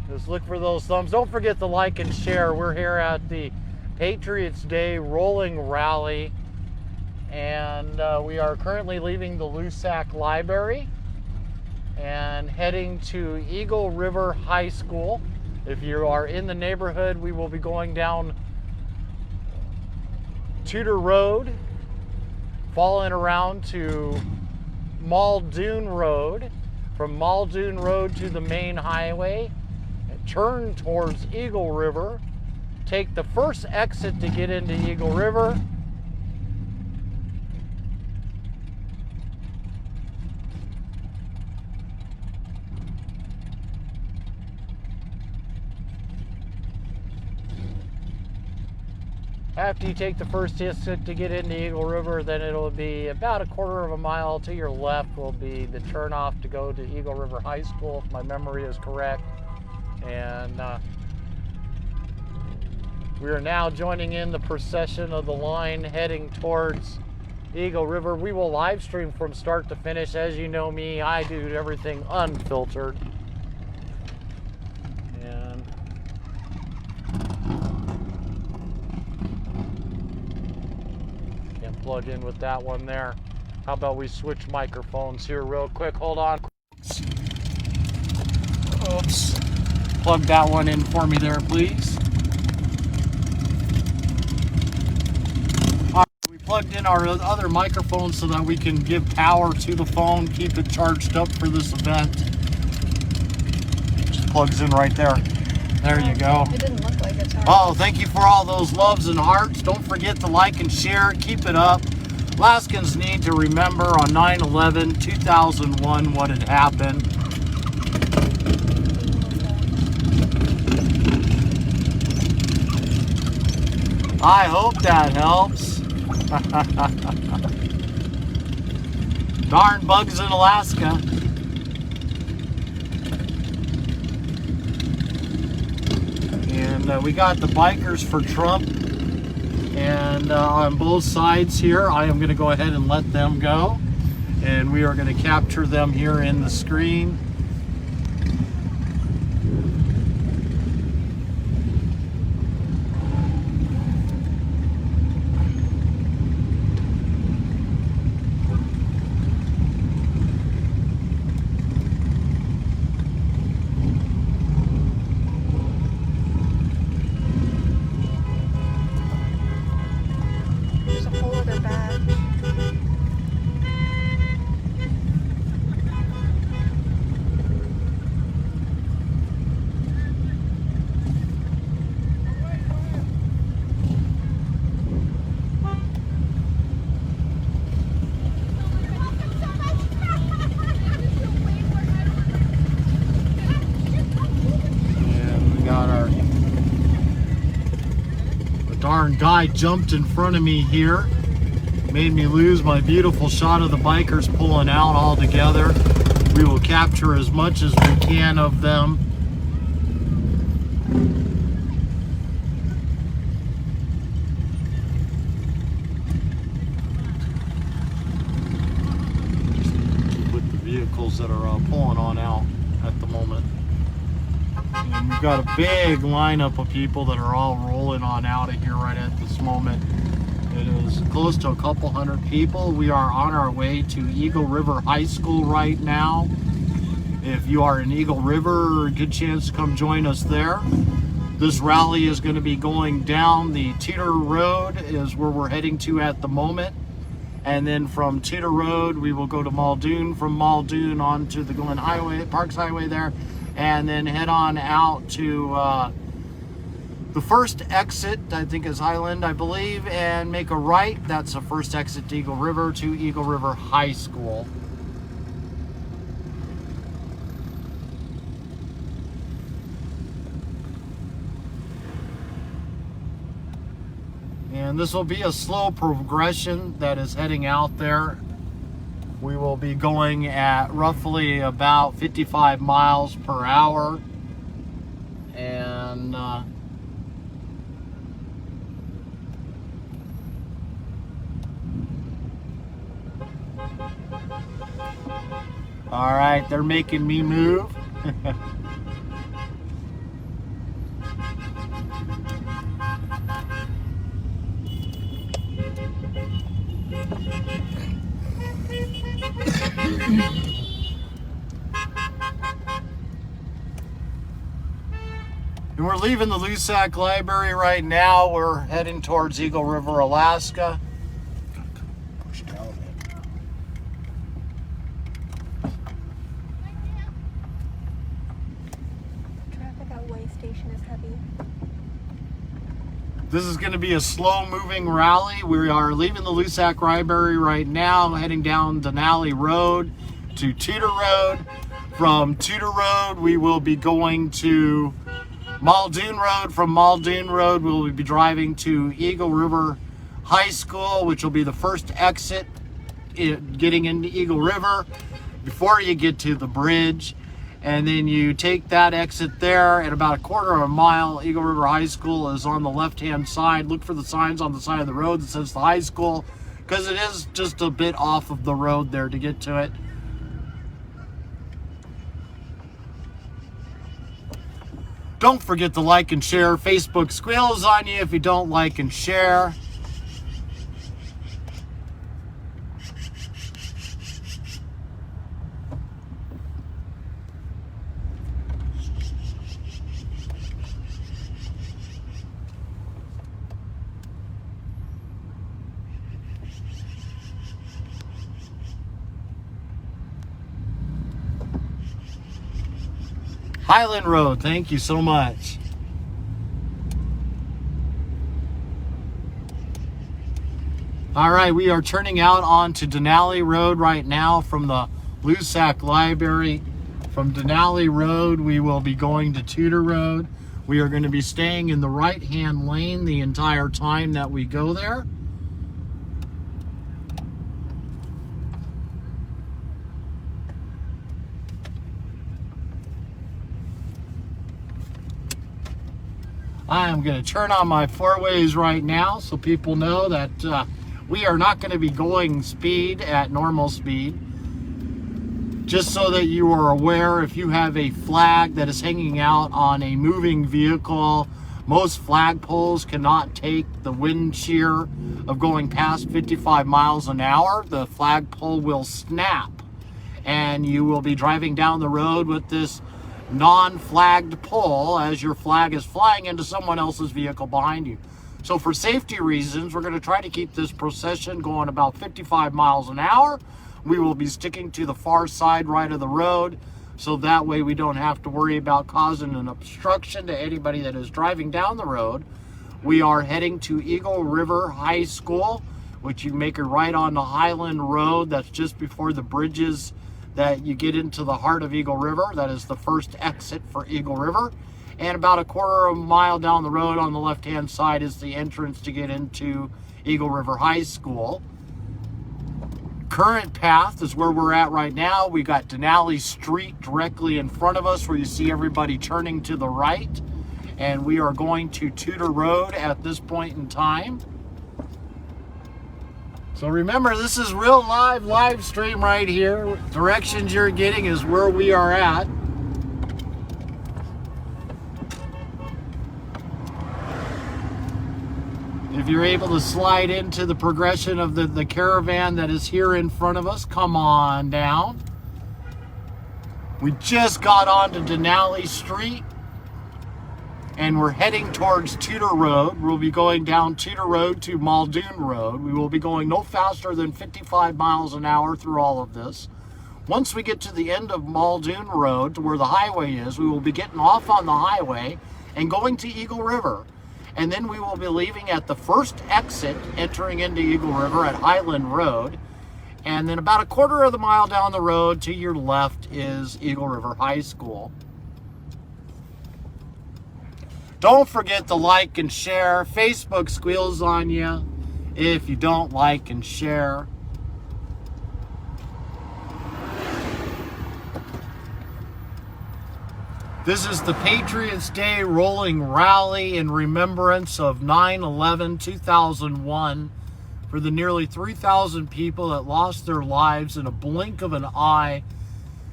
Just look for those thumbs. Don't forget to like and share. We're here at the Patriots Day Rolling Rally, and we are currently leaving the Loussac Library and heading to Eagle River High School. If you are in the neighborhood, we will be going down Tudor Road, following around to Muldoon Road, from Muldoon Road to the main highway, turn towards Eagle River. Take the first exit to get into Eagle River. After you take the first exit to get into Eagle River, then it'll be about a quarter of a mile to your left will be the turnoff to go to Eagle River High School, if my memory is correct. And we are now joining in the procession of the line heading towards Eagle River. We will live stream from start to finish. As you know me, I do everything unfiltered. And can't plug in with that one there. How about we switch microphones here real quick? Hold on. Oops. Plug that one in for me there, please. All right, we plugged in our other microphone so that we can give power to the phone, keep it charged up for this event. Just plugs in right there. There you go. It didn't look like it. Oh, thank you for all those loves and hearts. Don't forget to like and share. Keep it up. Alaskans need to remember on 9/11/2001 what had happened. I hope that helps. Darn bugs in Alaska. And we got the bikers for Trump. And on both sides here, I am going to go ahead and let them go. And we are going to capture them here in the screen. There's a whole other bag. And we got our... The darn guy jumped in front of me here. Made me lose my beautiful shot of the bikers pulling out all together. We will capture as much as we can of them. With the vehicles that are pulling on out at the moment. And we've got a big lineup of people that are all rolling on out of here right at this moment. It is close to a couple hundred people. We are on our way to Eagle River High School right now. If you are in Eagle River, good chance to come join us there. This rally is going to be going down the Teeter Road is where we're heading to at the moment. And then from Teeter Road, we will go to Muldoon. From Muldoon on to the Glen Highway, Parks Highway there. And then head on out to the first exit, I think is Highland, I believe, and make a right. That's the first exit to Eagle River High School. And this will be a slow progression that is heading out there. We will be going at roughly about 55 miles per hour. And all right, they're making me move. And we're leaving the Loussac Library right now. We're heading towards Eagle River, Alaska. Push down Traffic out way This is going to be a slow-moving rally. We are leaving the Loussac Library right now, heading down Denali Road to Tudor Road. From Tudor Road, we will be going to Muldoon Road. From Muldoon Road, we will be driving to Eagle River High School, which will be the first exit getting into Eagle River before you get to the bridge. And then you take that exit there. At about a quarter of a mile, Eagle River High School is on the left-hand side. Look for the signs on the side of the road that says the high school, because it is just a bit off of the road there to get to it. Don't forget to like and share. Facebook squeals on you if you don't like and share. Highland Road, thank you so much. All right, we are turning out onto Denali Road right now from the Loussac Library. From Denali Road, we will be going to Tudor Road. We are going to be staying in the right-hand lane the entire time that we go there. I am going to turn on my four-ways right now so people know that we are not going to be going speed at normal speed. Just so that you are aware, if you have a flag that is hanging out on a moving vehicle, most flagpoles cannot take the wind shear of going past 55 miles an hour. The flagpole will snap and you will be driving down the road with this non-flagged pole as your flag is flying into someone else's vehicle behind you. So for safety reasons, we're going to try to keep this procession going about 55 miles an hour. We will be sticking to the far side right of the road, so that way we don't have to worry about causing an obstruction to anybody that is driving down the road. We are heading to Eagle River High School, which you make a right on the Highland Road. That's just before the bridges that you get into the heart of Eagle River. That is the first exit for Eagle River. And about a quarter of a mile down the road on the left-hand side is the entrance to get into Eagle River High School. Current path is where we're at right now. We got Denali Street directly in front of us where you see everybody turning to the right. And we are going to Tudor Road at this point in time. So remember, this is real live stream right here. Directions you're getting is where we are at. If you're able to slide into the progression of the caravan that is here in front of us, come on down. We just got onto Denali Street and we're heading towards Tudor Road. We'll be going down Tudor Road to Muldoon Road. We will be going no faster than 55 miles an hour through all of this. Once we get to the end of Muldoon Road, to where the highway is, we will be getting off on the highway and going to Eagle River. And then we will be leaving at the first exit, entering into Eagle River at Highland Road. And then about a quarter of the mile down the road to your left is Eagle River High School. Don't forget to like and share. Facebook squeals on you if you don't like and share. This is the Patriots Day Rolling Rally in remembrance of 9/11/2001 for the nearly 3,000 people that lost their lives in a blink of an eye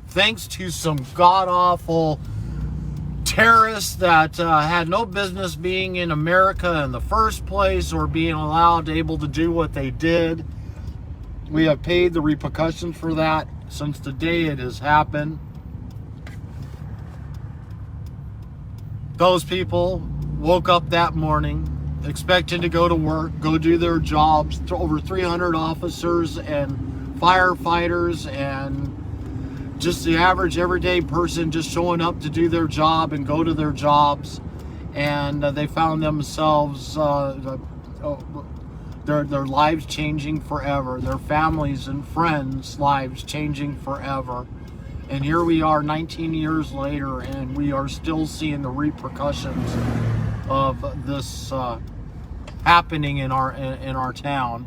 thanks to some god-awful terrorists that had no business being in America in the first place or being able to do what they did. We have paid the repercussions for that since the day it has happened. Those people woke up that morning expecting to go to work, go do their jobs. Over 300 officers and firefighters and just the average everyday person just showing up to do their job and go to their jobs. and they found themselves their lives changing forever, their families and friends' lives changing forever. And here we are 19 years later, and we are still seeing the repercussions of this happening in our town.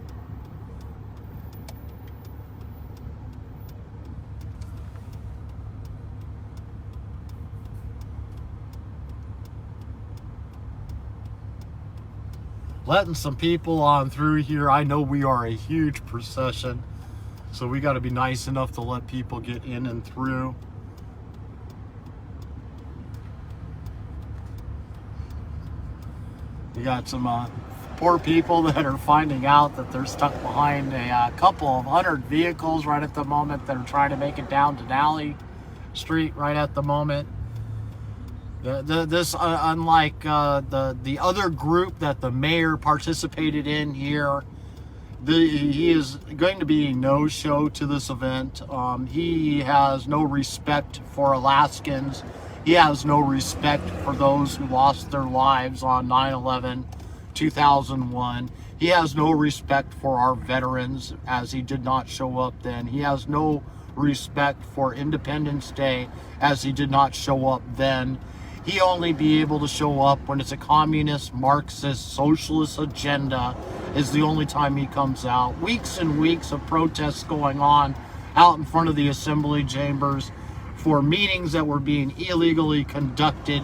Letting some people on through here. I know we are a huge procession, so we got to be nice enough to let people get in and through. We got some poor people that are finding out that they're stuck behind a couple of 100 vehicles right at the moment that are trying to make it down Denali Street right at the moment. This, unlike the other group that the mayor participated in here, he is going to be a no-show to this event. He has no respect for Alaskans. He has no respect for those who lost their lives on 9/11/2001. He has no respect for our veterans, as he did not show up then. He has no respect for Independence Day, as he did not show up then. He only be able to show up when it's a communist, Marxist, socialist agenda is the only time he comes out. Weeks and weeks of protests going on out in front of the assembly chambers for meetings that were being illegally conducted.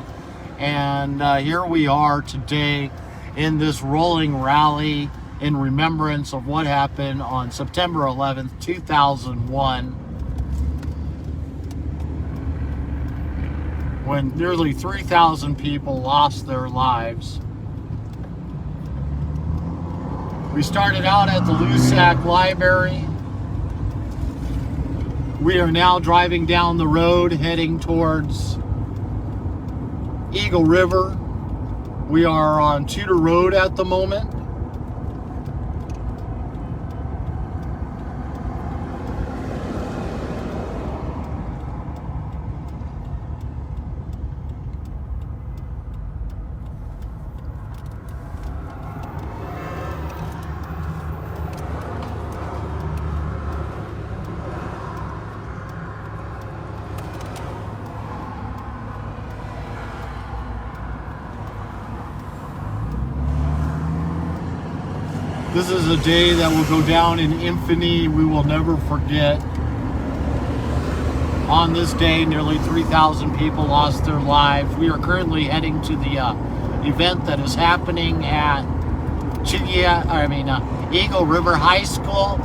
And here we are today in this rolling rally in remembrance of what happened on September 11th, 2001. When nearly 3,000 people lost their lives. We started out at the Loussac Library. We are now driving down the road heading towards Eagle River. We are on Tudor Road at the moment. This is a day that will go down in infamy. We will never forget. On this day, nearly 3,000 people lost their lives. We are currently heading to the event that is happening at Eagle River High School.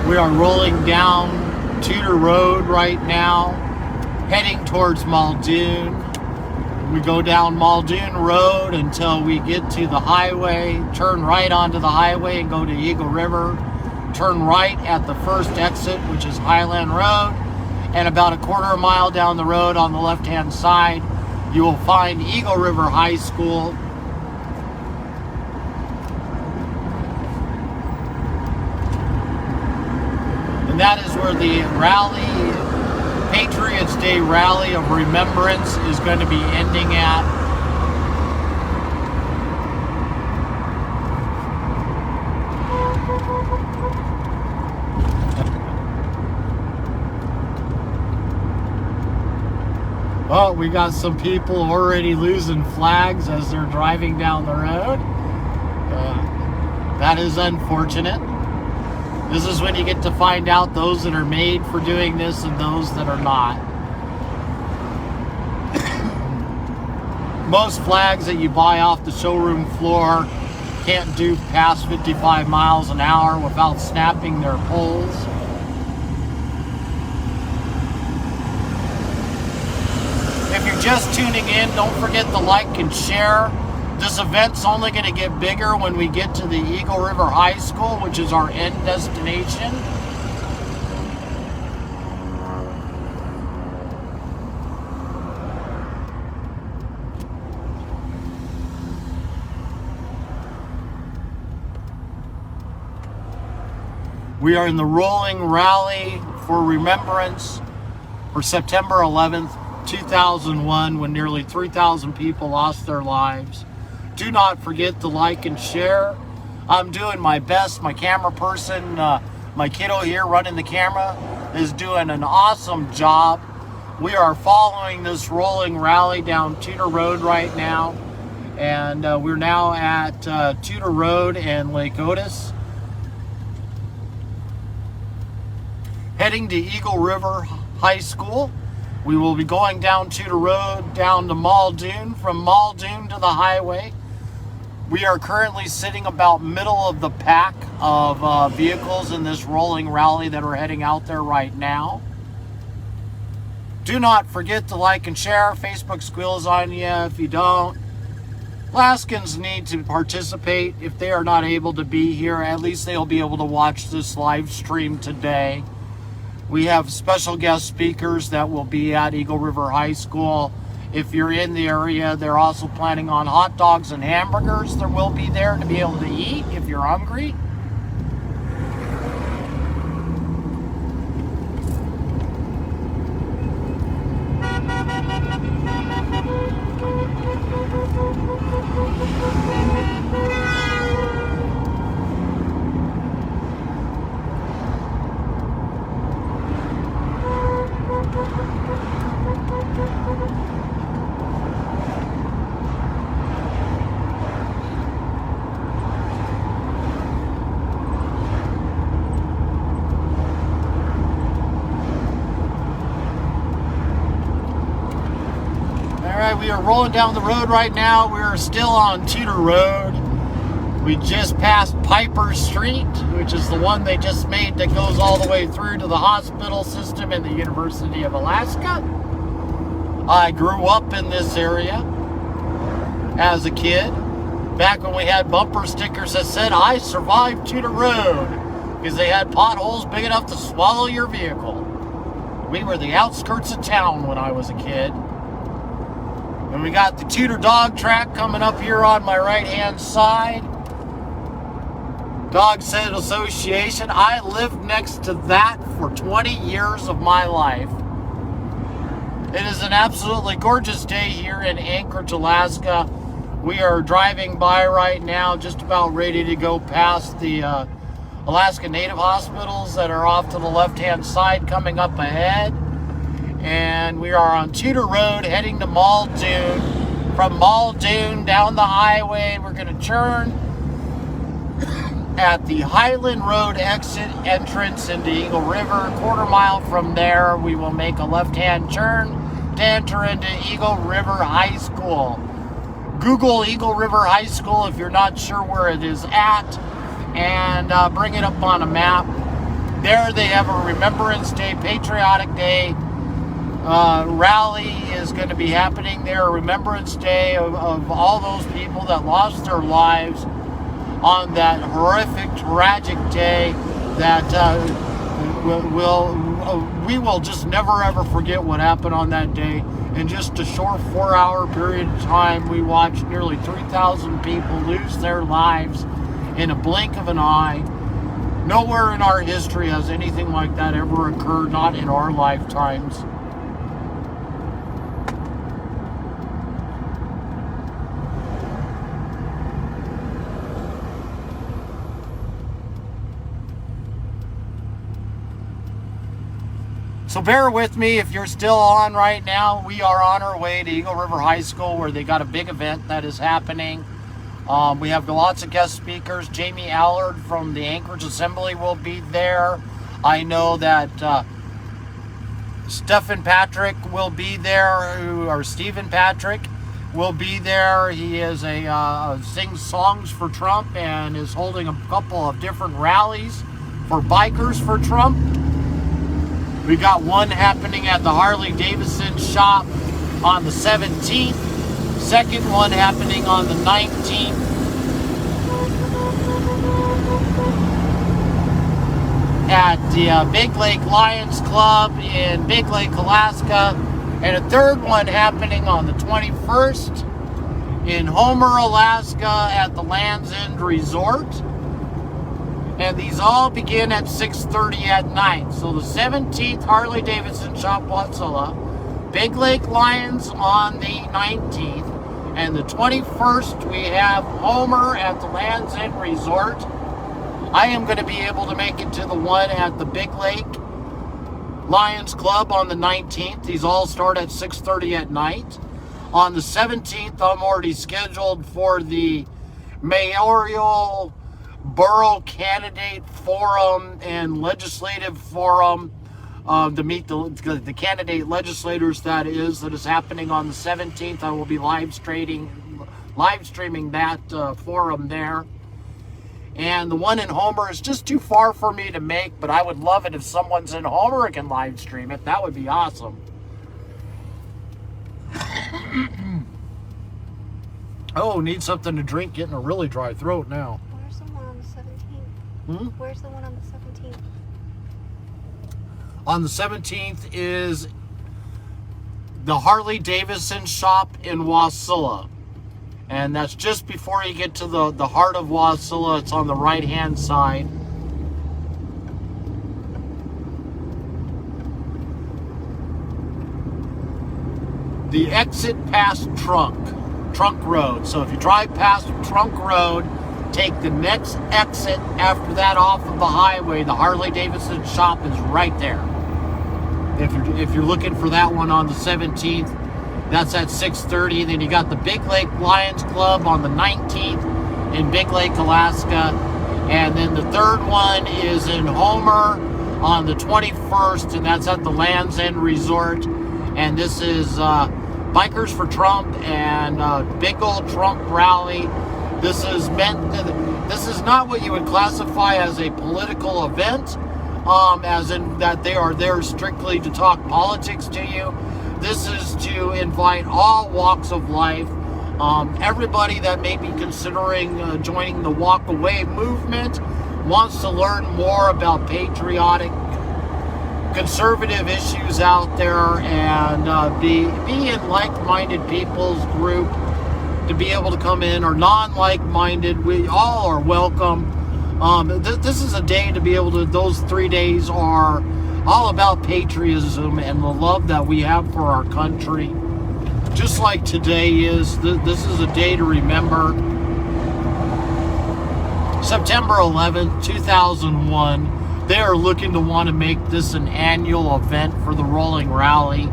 We are rolling down Tudor Road right now, heading towards Muldoon. We go down Muldoon Road until we get to the highway, turn right onto the highway and go to Eagle River. Turn right at the first exit, which is Highland Road, and about a quarter mile down the road on the left-hand side, you will find Eagle River High School. And that is where the rally, Patriots Day Rally of Remembrance, is going to be ending at. Well, we got some people already losing flags as they're driving down the road. That is unfortunate. This is when you get to find out those that are made for doing this and those that are not. Most flags that you buy off the showroom floor can't do past 55 miles an hour without snapping their poles. If you're just tuning in, don't forget to like and share. This event's only going to get bigger when we get to the Eagle River High School, which is our end destination. We are in the rolling rally for remembrance for September 11th, 2001 when nearly 3,000 people lost their lives. Do not forget to like and share. I'm doing my best. My camera person, my kiddo here running the camera, is doing an awesome job. We are following this rolling rally down Tudor Road right now. And we're now at Tudor Road and Lake Otis. Heading to Eagle River High School. We will be going down Tudor Road, down to Muldoon, from Muldoon to the highway. We are currently sitting about middle of the pack of vehicles in this rolling rally that are heading out there right now. Do not forget to like and share. Facebook squeals on you if you don't. Alaskans need to participate. If they are not able to be here, at least they'll be able to watch this live stream today. We have special guest speakers that will be at Eagle River High School. If you're in the area, they're also planning on hot dogs and hamburgers. There will be there to be able to eat if you're hungry. We are rolling down the road right now. We are still on Tudor Road. We just passed Piper Street, which is the one they just made that goes all the way through to the hospital system and the University of Alaska. I grew up in this area as a kid, back when we had bumper stickers that said, "I survived Tudor Road," because they had potholes big enough to swallow your vehicle. We were the outskirts of town when I was a kid. And we got the Tudor dog track coming up here on my right hand side. Dog Set Association. I lived next to that for 20 years of my life. It is an absolutely gorgeous day here in Anchorage, Alaska. We are driving by right now, just about ready to go past the Alaska Native hospitals that are off to the left hand side coming up ahead. And we are on Tudor Road heading to Muldoon. From Muldoon down the highway, we're going to turn at the Highland Road exit entrance into Eagle River. A quarter mile from there, we will make a left-hand turn to enter into Eagle River High School. Google Eagle River High School if you're not sure where it is at, and bring it up on a map. There they have a Remembrance Day, Patriotic Day rally is going to be happening there. Remembrance Day of all those people that lost their lives on that horrific, tragic day that we will just never ever forget what happened on that day. In just a short 4-hour period of time, we watched nearly 3,000 people lose their lives in a blink of an eye. Nowhere in our history has anything like that ever occurred, not in our lifetimes. So bear with me if you're still on right now. We are on our way to Eagle River High School where they got a big event that is happening. We have lots of guest speakers. Jamie Allard from the Anchorage Assembly will be there. I know that Stephen Patrick will be there, or Stephen Patrick will be there. He is sings songs for Trump and is holding a couple of different rallies for bikers for Trump. We got one happening at the Harley Davidson shop on the 17th. Second one happening on the 19th. At the Big Lake Lions Club in Big Lake, Alaska. And a third one happening on the 21st in Homer, Alaska at the Land's End Resort. And these all begin at 6:30 at night. So the 17th, Harley Davidson Shop Watsilla. Big Lake Lions on the 19th, and the 21st we have Homer at the Land's End Resort. I am going to be able to make it to the one at the Big Lake Lions Club on the 19th. These all start at 6:30 at night. On the 17th, I'm already scheduled for the Mayoral Borough Candidate Forum and Legislative Forum to meet the candidate legislators that is happening on the 17th. I will be live streaming that forum there. And the one in Homer is just too far for me to make, but I would love it if someone's in Homer and can live stream it. That would be awesome. Oh, need something to drink, getting a really dry throat now. Where's the one on the 17th? Where's the one on the 17th? On the 17th is the Harley Davidson shop in Wasilla. And that's just before you get to the heart of Wasilla. It's on the right-hand side. The exit past Trunk Road. So if you drive past Trunk Road, take the next exit after that off of the highway. The Harley Davidson shop is right there. If you're looking for that one on the 17th, that's at 6:30. Then you got the Big Lake Lions Club on the 19th in Big Lake, Alaska. And then the third one is in Homer on the 21st, and that's at the Land's End Resort. And this is Bikers for Trump and big old Trump rally. This is not what you would classify as a political event, as in that they are there strictly to talk politics to you. This is to invite all walks of life. Everybody that may be considering joining the Walk Away movement, wants to learn more about patriotic, conservative issues out there, and be in like-minded people's group to be able to come in, or non-like-minded. We all are welcome. This is a day to be able to, those 3 days are all about patriotism and the love that we have for our country. Just like today is, this is a day to remember. September 11th, 2001, they are looking to want to make this an annual event for the Rolling Rally.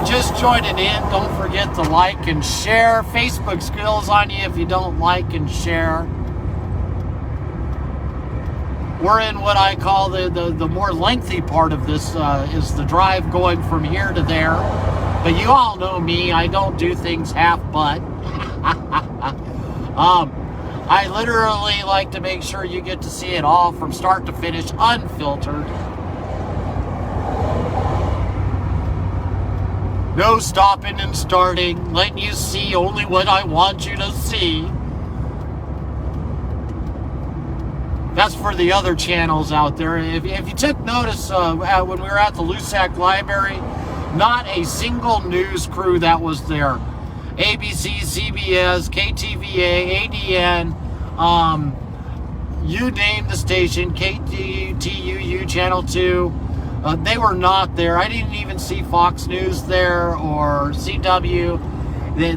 Just joining in, don't forget to like and share. Facebook skills on you if you don't like and share. We're in what I call the more lengthy part of this, is the drive going from here to there. But you all know me, I don't do things half-butt. I literally like to make sure you get to see it all from start to finish, unfiltered. No stopping and starting, letting you see only what I want you to see. That's for the other channels out there. If you took notice when we were at the Loussac Library, not a single news crew that was there. ABC, CBS, KTVA, ADN, you name the station, KTUU, Channel 2. They were not there. I didn't even see Fox News there, or CW, they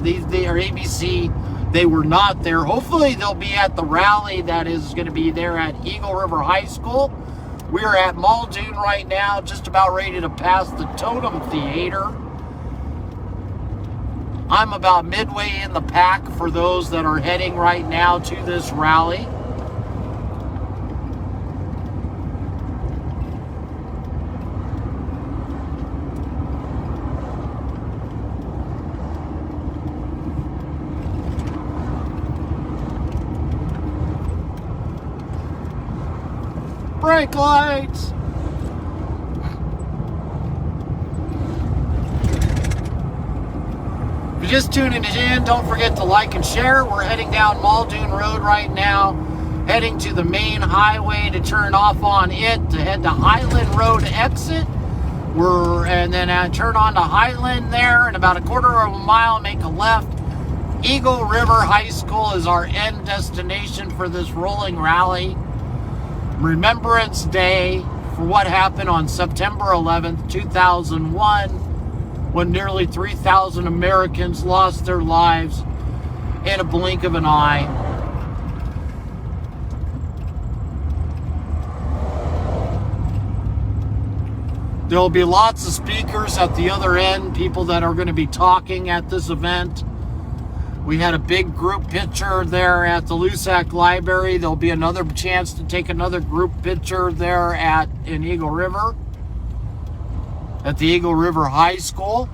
or ABC. They were not there. Hopefully they'll be at the rally that is going to be there at Eagle River High School. We're at Muldoon right now, just about ready to pass the Totem Theater. I'm about midway in the pack for those that are heading right now to this rally. Brake lights! If you're just tuning in, don't forget to like and share. We're heading down Muldoon Road right now, heading to the main highway to turn off on it, to head to Highland Road exit. And then turn on to Highland there, and about a quarter of a mile, make a left. Eagle River High School is our end destination for this rolling rally. Remembrance Day for what happened on September 11th, 2001, when nearly 3,000 Americans lost their lives in a blink of an eye. There will be lots of speakers at the other end, people that are going to be talking at this event. We had a big group picture there at the Loussac Library. There'll be another chance to take another group picture there in Eagle River, at the Eagle River High School.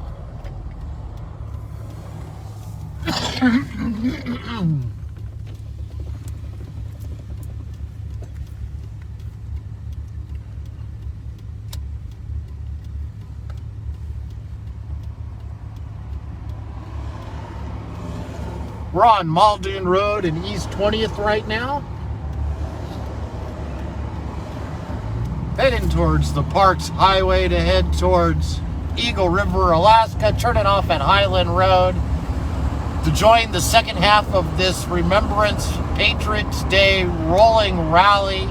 We're on Muldoon Road and East 20th right now. Heading towards the Parks Highway to head towards Eagle River, Alaska, turning off at Highland Road to join the second half of this Remembrance Patriots Day Rolling Rally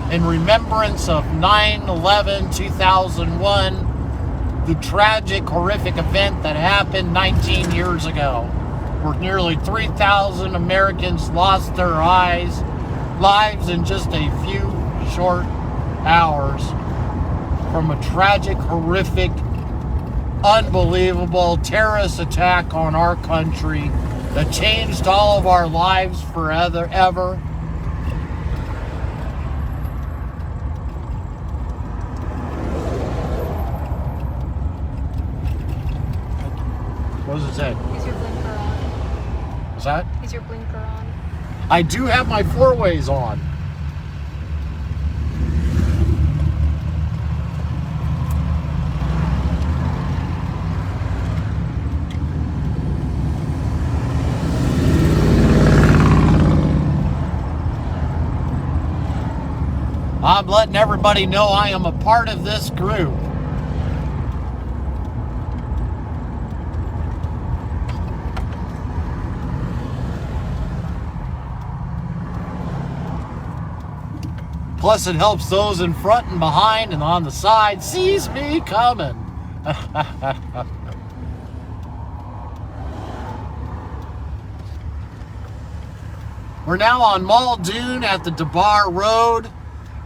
in remembrance of 9/11/2001, the tragic, horrific event that happened 19 years ago, where nearly 3,000 Americans lost their lives in just a few short hours from a tragic, horrific, unbelievable terrorist attack on our country that changed all of our lives forever, ever. What does it say? Is your blinker on? What's that? Is your blinker on? I do have my four-ways on. I'm letting everybody know I am a part of this group. Plus, it helps those in front and behind and on the side sees me coming. We're now on Muldoon at the DeBar Road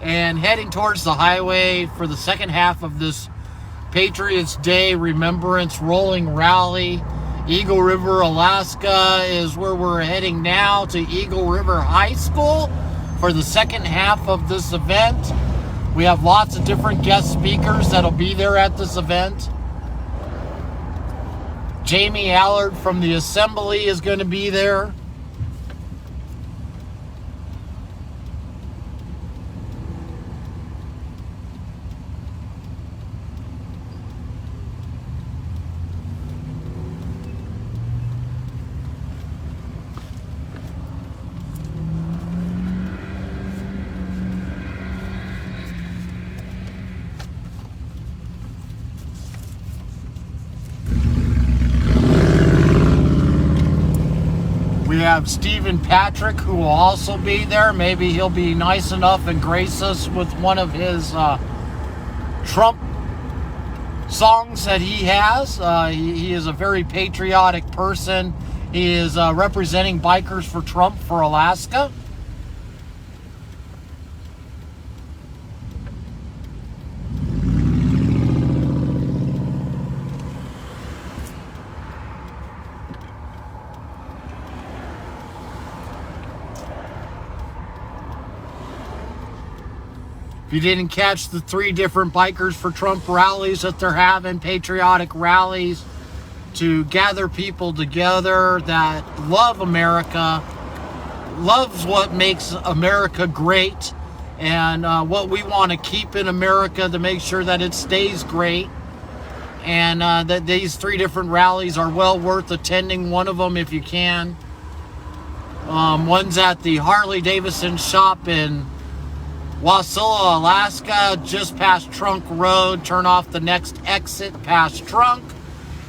and heading towards the highway for the second half of this Patriots Day Remembrance Rolling Rally. Eagle River, Alaska is where we're heading now, to Eagle River High School for the second half of this event. We have lots of different guest speakers that'll be there at this event. Jamie Allard from the Assembly is going to be there. We have Stephen Patrick, who will also be there. Maybe he'll be nice enough and grace us with one of his Trump songs that he has. He is a very patriotic person. He is representing Bikers for Trump for Alaska. If you didn't catch the 3 different Bikers for Trump rallies that they're having, patriotic rallies to gather people together that love America, loves what makes America great, and what we want to keep in America to make sure that it stays great. And that these 3 different rallies are well worth attending. One of them, if you can. One's at the Harley Davidson shop in Wasilla, Alaska, just past Trunk Road. Turn off the next exit past Trunk.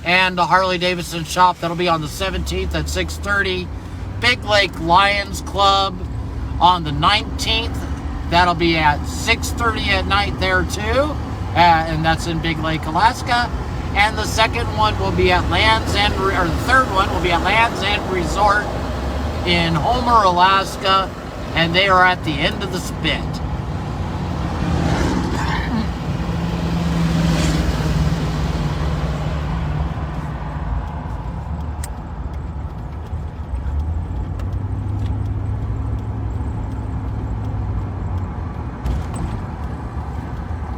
And the Harley Davidson shop, that'll be on the 17th at 6:30. Big Lake Lions Club on the 19th. That'll be at 6:30 at night there too. And that's in Big Lake, Alaska. And the second one will be at Land's End, or the third one will be at Land's End Resort in Homer, Alaska. And they are at the end of the spit.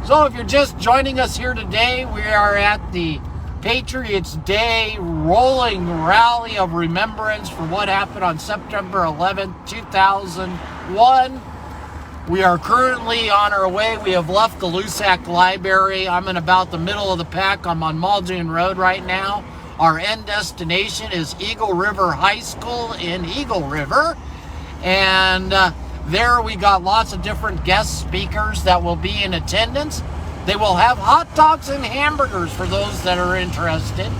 So if you're just joining us here today, we are at the Patriots Day Rolling Rally of Remembrance for what happened on September 11th, 2001. We are currently on our way. We have left the Loussac Library. I'm in about the middle of the pack. I'm on Muldoon Road right now. Our end destination is Eagle River High School in Eagle River. And there we got lots of different guest speakers that will be in attendance. They will have hot dogs and hamburgers for those that are interested.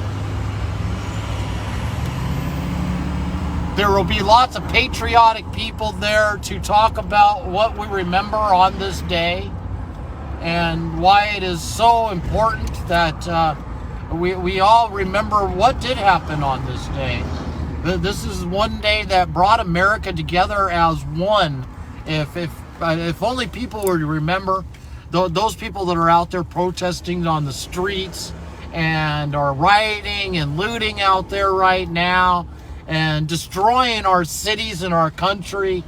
There will be lots of patriotic people there to talk about what we remember on this day and why it is so important that we all remember what did happen on this day. This is one day that brought America together as one. If only people were to remember those people that are out there protesting on the streets and are rioting and looting out there right now and destroying our cities and our country,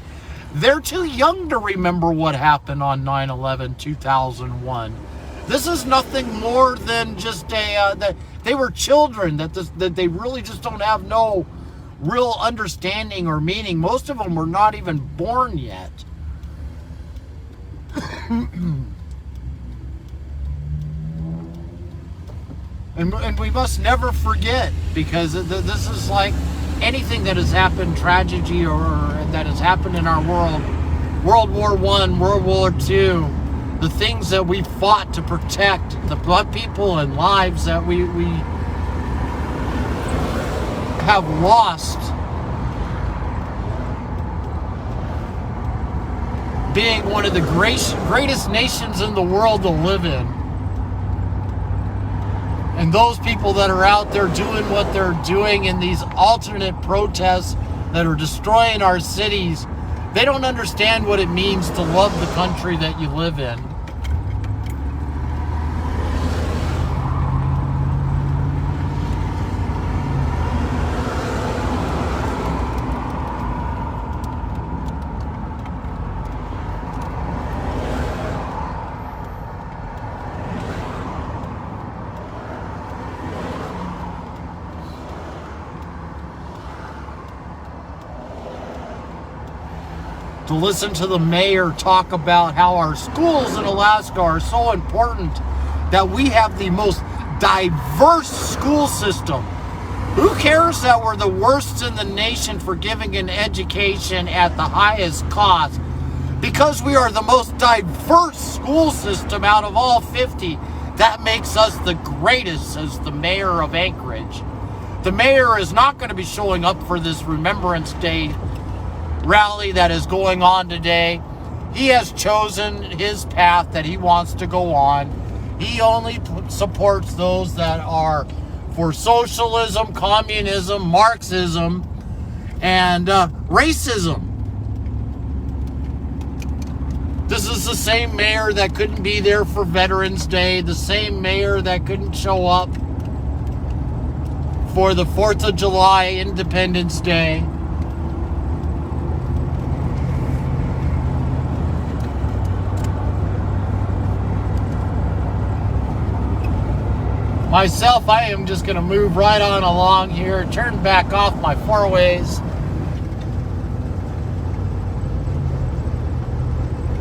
they're too young to remember what happened on 9/11/2001. This is nothing more than just that they were children, that they really just don't have no real understanding or meaning. Most of them were not even born yet. And we must never forget, because this is like anything that has happened, tragedy or that has happened in our world. World War I, World War II, the things that we fought to protect, the people and lives that we have lost, being one of the greatest nations in the world to live in. And those people that are out there doing what they're doing in these alternate protests that are destroying our cities, they don't understand what it means to love the country that you live in. To listen to the mayor talk about how our schools in Alaska are so important, that we have the most diverse school system. Who cares that we're the worst in the nation for giving an education at the highest cost? Because we are the most diverse school system out of all 50, that makes us the greatest, says the mayor of Anchorage. The mayor is not going to be showing up for this Remembrance Day rally that is going on today. He has chosen his path that he wants to go on. He only supports those that are for socialism, communism, Marxism, and racism. This is the same mayor that couldn't be there for Veterans Day, the same mayor that couldn't show up for the 4th of July, Independence Day. Myself, I am just going to move right on along here, turn back off my four-ways.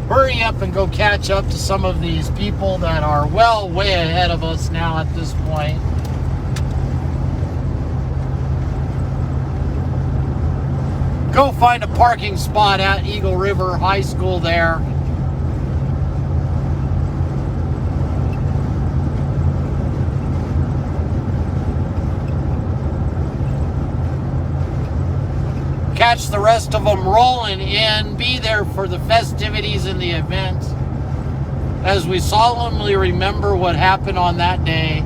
Hurry up and go catch up to some of these people that are well way ahead of us now at this point. Go find a parking spot at Eagle River High School there. catch the rest of them rolling in, be there for the festivities and the events as we solemnly remember what happened on that day,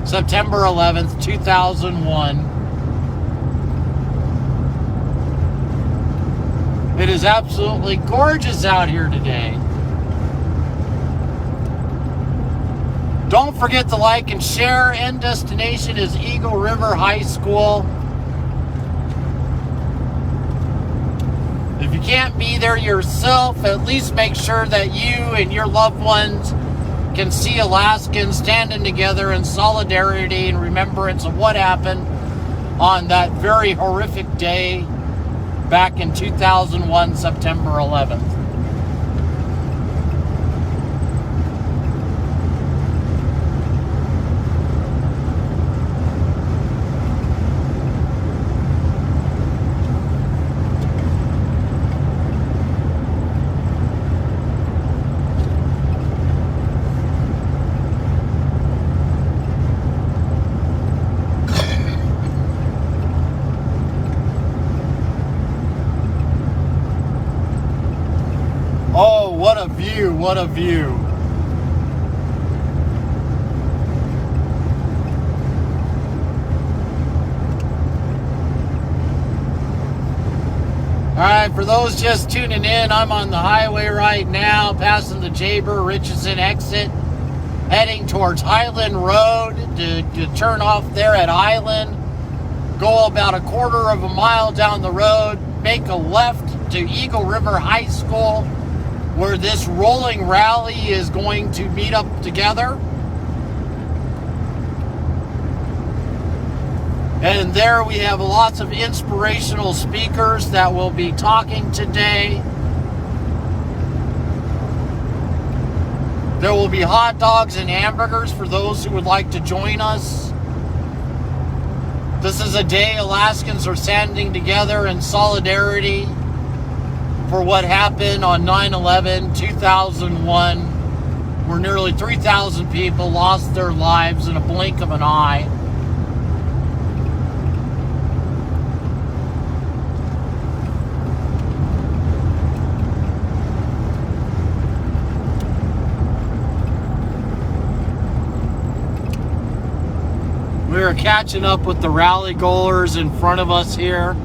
September 11th, 2001. It is absolutely gorgeous out here today. Don't forget to like and share. End destination is Eagle River High School. If you can't be there yourself, at least make sure that you and your loved ones can see Alaskans standing together in solidarity and remembrance of what happened on that very horrific day back in 2001, September 11th. Oh, what a view, what a view. All right, for those just tuning in, I'm on the highway right now, passing the Jaber Richardson exit, heading towards Highland Road to turn off there at Highland, go about a quarter of a mile down the road, make a left to Eagle River High School, where this rolling rally is going to meet up together. And there we have lots of inspirational speakers that will be talking today. There will be hot dogs and hamburgers for those who would like to join us. This is a day Alaskans are standing together in solidarity for what happened on 9/11/2001, where nearly 3,000 people lost their lives in a blink of an eye. We are catching up with the rally goers in front of us here.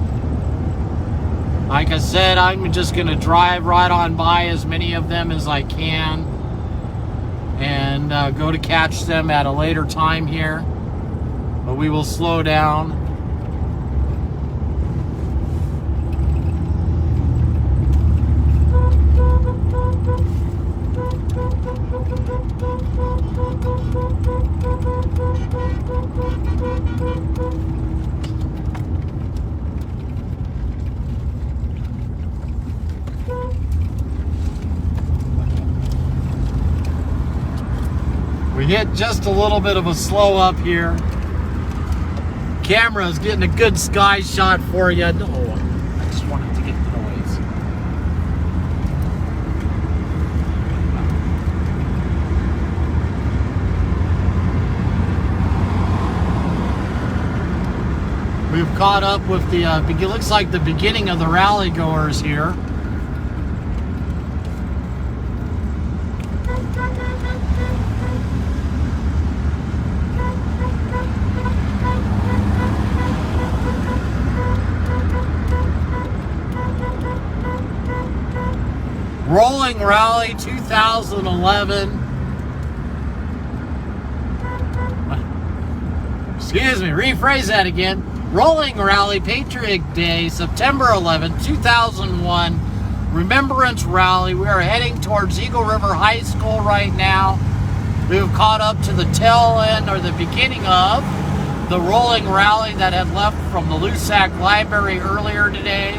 Like I said, I'm just going to drive right on by as many of them as I can and go to catch them at a later time here. But we will slow down. We hit just a little bit of a slow up here. Camera's getting a good sky shot for you. No, I just wanted to get the noise. We've caught up with the, it looks like the beginning of the rally goers here. Rolling Rally 2011. Excuse me, rephrase that again. Rolling Rally Patriot Day, September 11th, 2001. Remembrance Rally. We are heading towards Eagle River High School right now. We've caught up to the tail end, or the beginning of, the rolling rally that had left from the Loussac Library earlier today.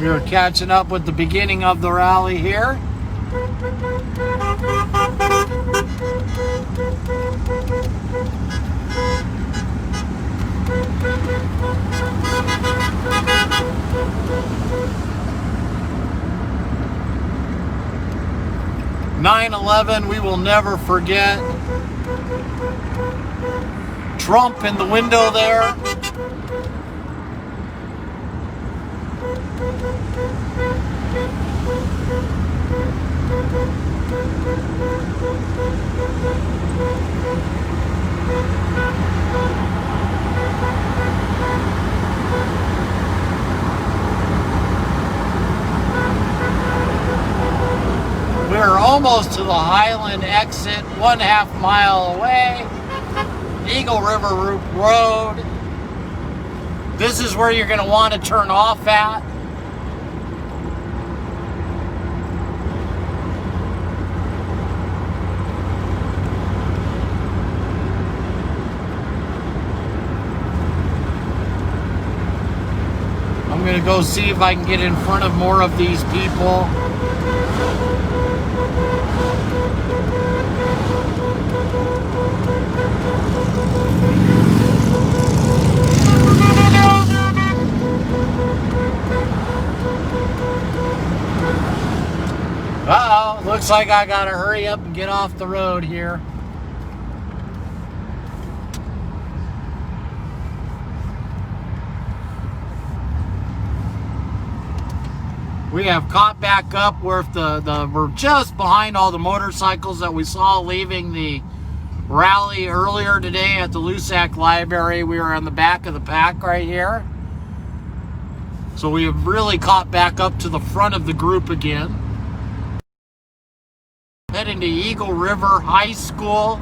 We are catching up with the beginning of the rally here. "9/11, we will never forget." Trump in the window there. We're almost to the Highland exit, 1/2 mile away. Eagle River Road. This is where you're going to want to turn off at. I'm going to go see if I can get in front of more of these people. Uh-oh, looks like I gotta hurry up and get off the road here. We have caught back up where we're just behind all the motorcycles that we saw leaving the rally earlier today at the Loussac Library. We are on the back of the pack right here. So we have really caught back up to the front of the group again. Heading to Eagle River High School,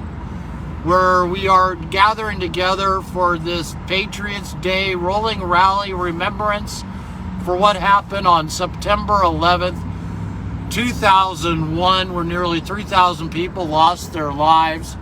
where we are gathering together for this Patriots Day Rolling Rally Remembrance for what happened on September 11th, 2001, where nearly 3,000 people lost their lives.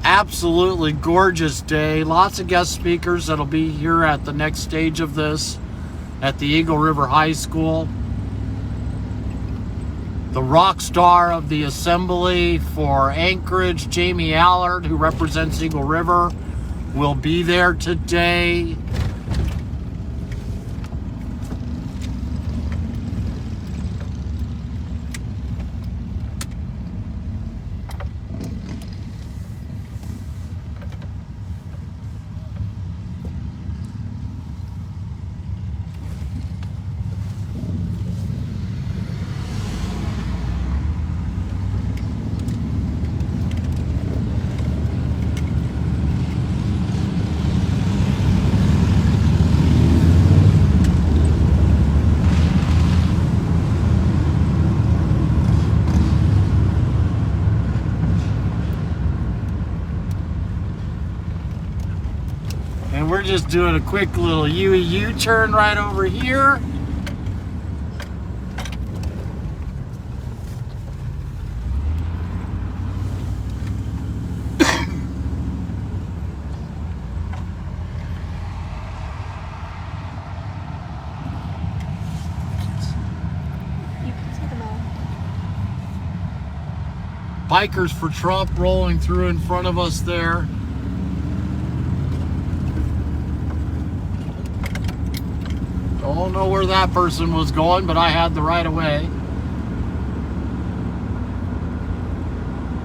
Absolutely gorgeous day. Lots of guest speakers that'll be here at the next stage of this at the Eagle River High School. The rock star of the assembly for Anchorage, Jamie Allard, who represents Eagle River, will be there today. And we're just doing a quick little U-turn right over here. Bikers for Trump rolling through in front of us there. Don't know where that person was going, but I had the right of way.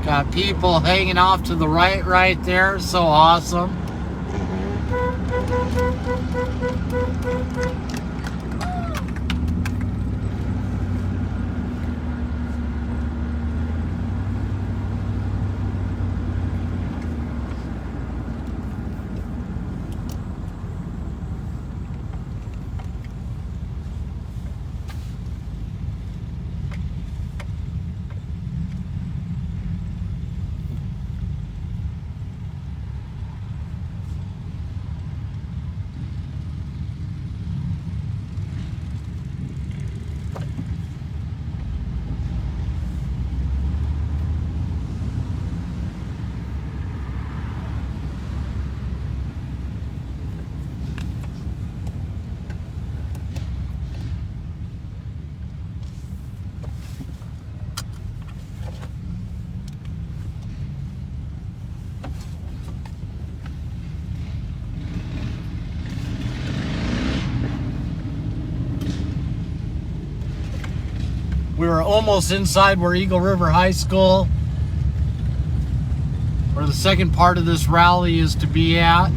Got people hanging off to the right there. So awesome. We were almost inside where Eagle River High School, where the second part of this rally is to be at.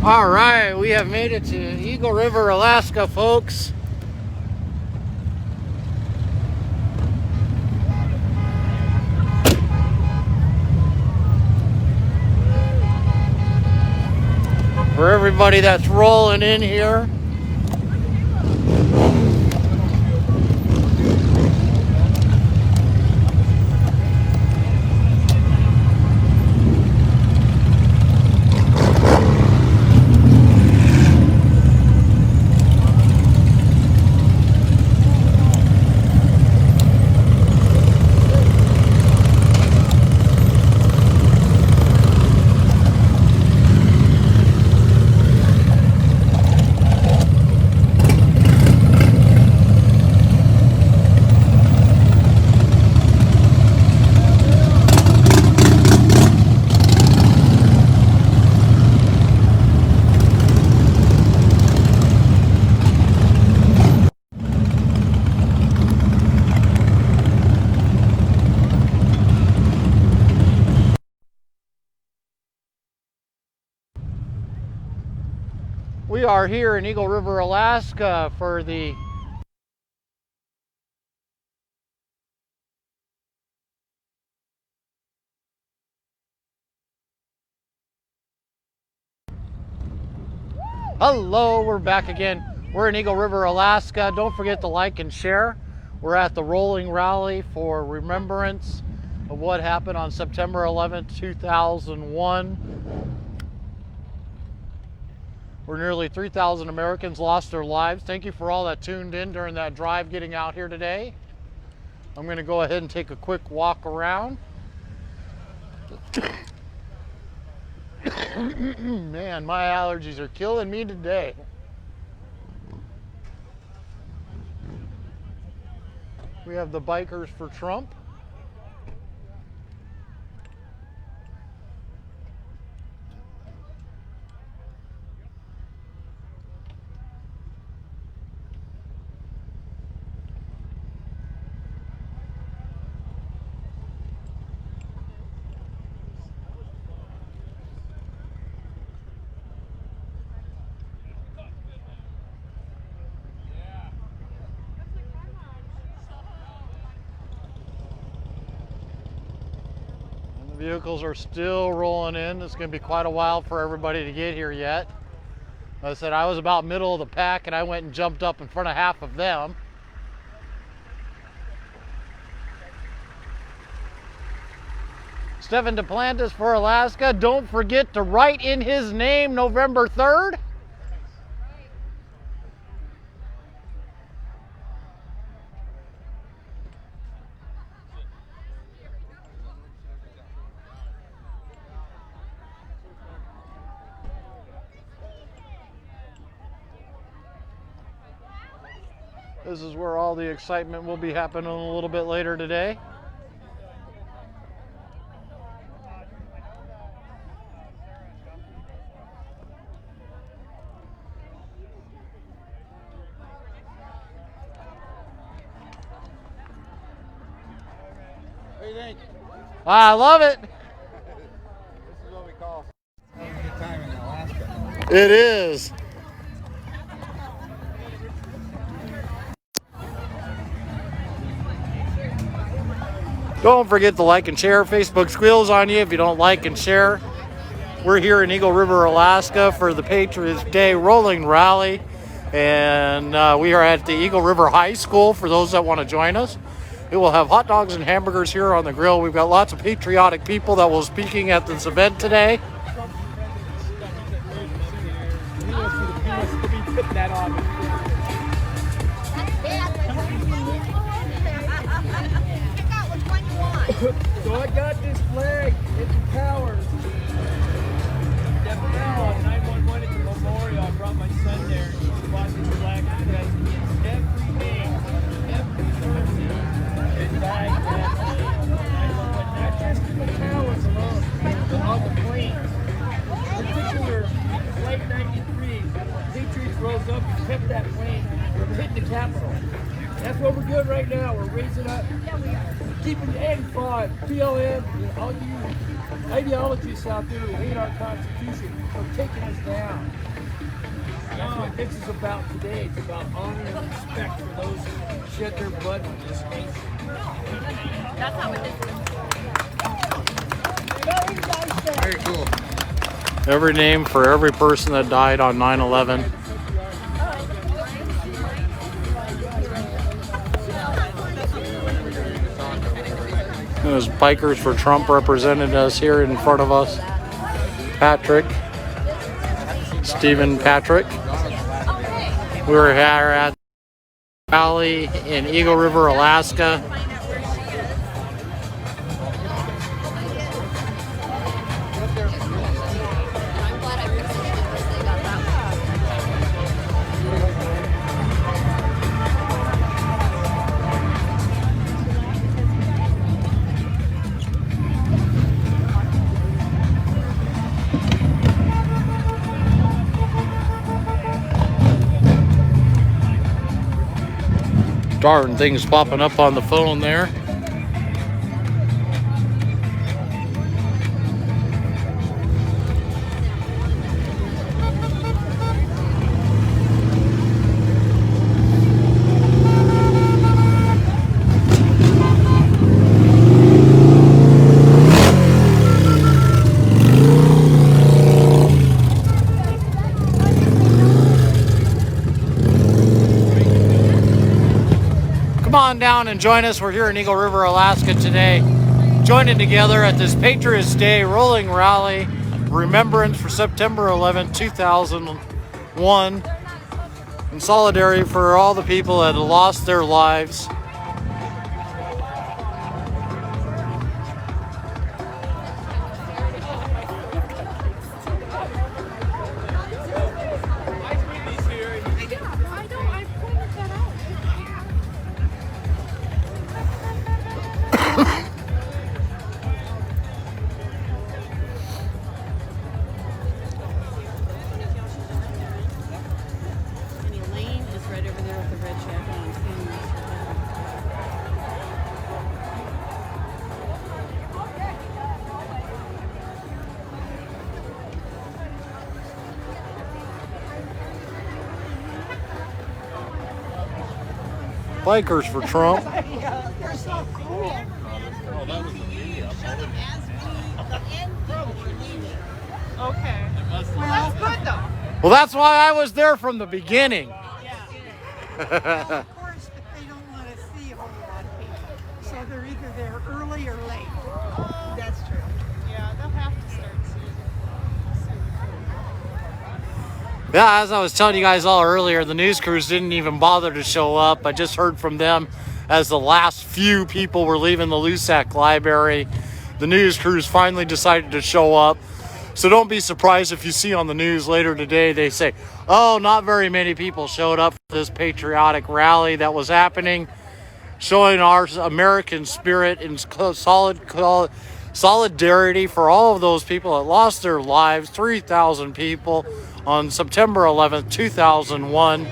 All right, we have made it to Eagle River, Alaska, folks. For everybody that's rolling in here. We are here in Eagle River, Alaska for the Hello, we're back again. We're in Eagle River, Alaska. Don't forget to like and share. We're at the Rolling Rally for Remembrance of what happened on September 11th, 2001. Where nearly 3,000 Americans lost their lives. Thank you for all that tuned in during that drive getting out here today. I'm going to go ahead and take a quick walk around. Man, my allergies are killing me today. We have the Bikers for Trump. Vehicles are still rolling in. It's going to be quite a while for everybody to get here yet. Like I said, I was about middle of the pack and I went and jumped up in front of half of them. Stephen Duplantis for Alaska. Don't forget to write in his name November 3rd. This is where all the excitement will be happening a little bit later today. What do you think? I love it. This is what we call having a good time in Alaska. It is. Don't forget to like and share. Facebook squeals on you if you don't like and share. We're here in Eagle River, Alaska for the Patriots Day Rolling Rally. And we are at the Eagle River High School for those that want to join us. We will have hot dogs and hamburgers here on the grill. We've got lots of patriotic people that will be speaking at this event today. So I got this flag. It powers. Step now on 911 at the memorial. I brought my son there. He's watching the flag because every name, every person that died that day on 911, not just the towers alone, but on the planes. In particular, Flight 93, Patriots rose up and kept that plane from hitting the Capitol. That's what we're doing right now. We're raising up. Keeping N5, BLM, and all you ideologists out there who hate our Constitution from taking us down. That's what this is about today. It's about honor and respect for those who shed their blood for this nation. That's how it is. Very cool. Every name for every person that died on 9/11. There's Bikers for Trump represented us here in front of us. Patrick, Stephen Patrick. We're here at the rally in Eagle River, Alaska. Darn things popping up on the phone there. Come on down and join us. We're here in Eagle River, Alaska today, joining together at this Patriots Day Rolling Rally, Remembrance for September 11, 2001, in solidarity for all the people that have lost their lives. Bikers for Trump. They're so cool. Okay. Well, that's good though. Well, that's why I was there from the beginning. Well, of course, but they don't want to see a whole lot of people. So they're either there early or late. That's true. Yeah, they'll have to start soon. Yeah, as I was telling you guys all earlier, the news crews didn't even bother to show up. I just heard from them as the last few people were leaving the Loussac Library. The news crews finally decided to show up. So don't be surprised if you see on the news later today, they say, oh, not very many people showed up for this patriotic rally that was happening, showing our American spirit and solidarity for all of those people that lost their lives, 3,000 people on September 11th, 2001.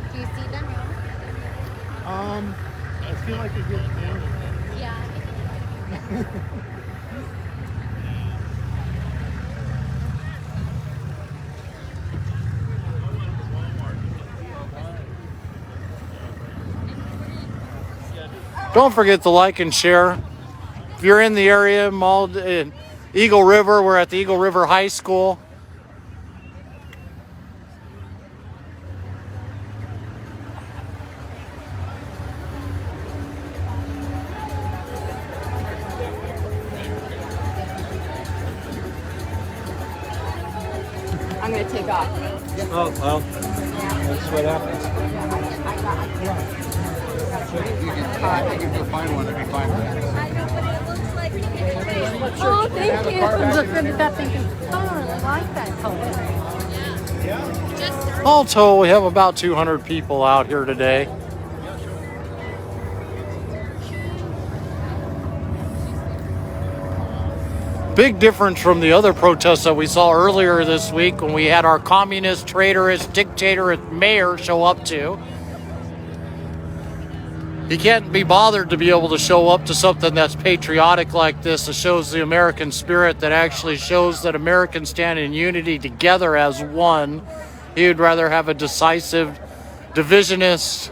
Do you see them? I feel like it's getting damaged. Yeah. Don't forget to like and share. If you're in the area, in Eagle River, we're at the Eagle River High School. I'm going to take off. Oh, well, that's what happens. You can go find one if you find one. Oh, thank you. I'm looking at that thinking, oh, I like that color. All told, we have about 200 people out here today. Big difference from the other protests that we saw earlier this week when we had our communist, traitorous, dictatorous mayor show up to. He can't be bothered to be able to show up to something that's patriotic like this, that shows the American spirit, that actually shows that Americans stand in unity together as one. He would rather have a decisive, divisionist.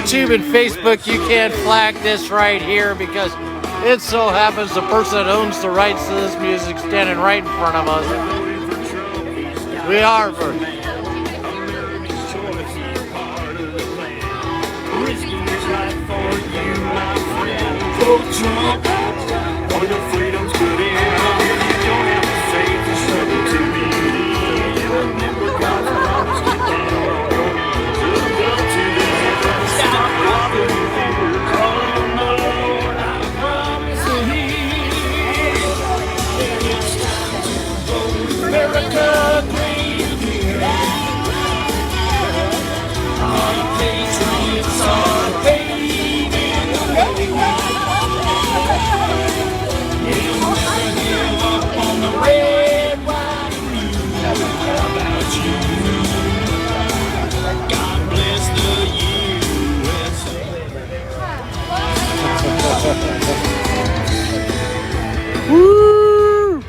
YouTube and Facebook, you can't flag this right here because it so happens the person that owns the rights to this music standing right in front of us. We are Woo!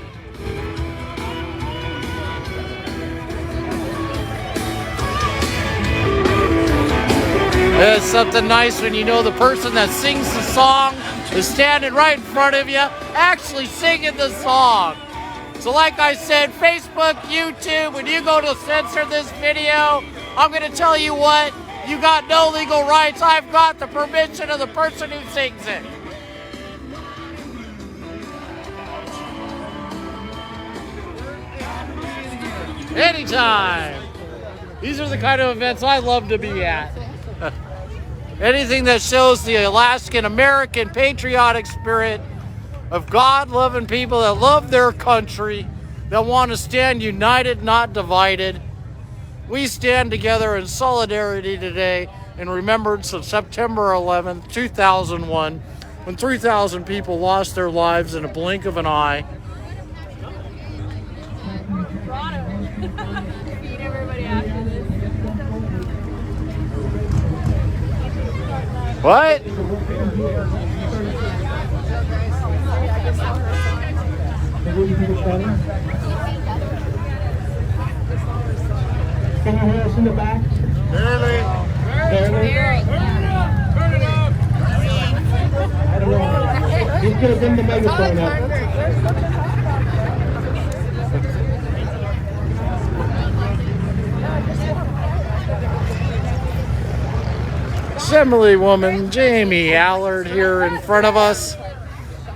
It's something nice when you know the person that sings the song is standing right in front of you, actually singing the song. So like I said, Facebook, YouTube, when you go to censor this video, I'm going to tell you what, you got no legal rights. I've got the permission of the person who sings it. Anytime. These are the kind of events I love to be at. Anything that shows the Alaskan American patriotic spirit of God-loving people that love their country, that want to stand united, not divided. We stand together in solidarity today in remembrance of September 11th, 2001, when 3,000 people lost their lives in a blink of an eye. Feed everybody after this. What? Can you hear us in the back? Barely. Barely? Turn it up. I don't know. He's going to bring the megaphone up. Assemblywoman Jamie Allard here in front of us,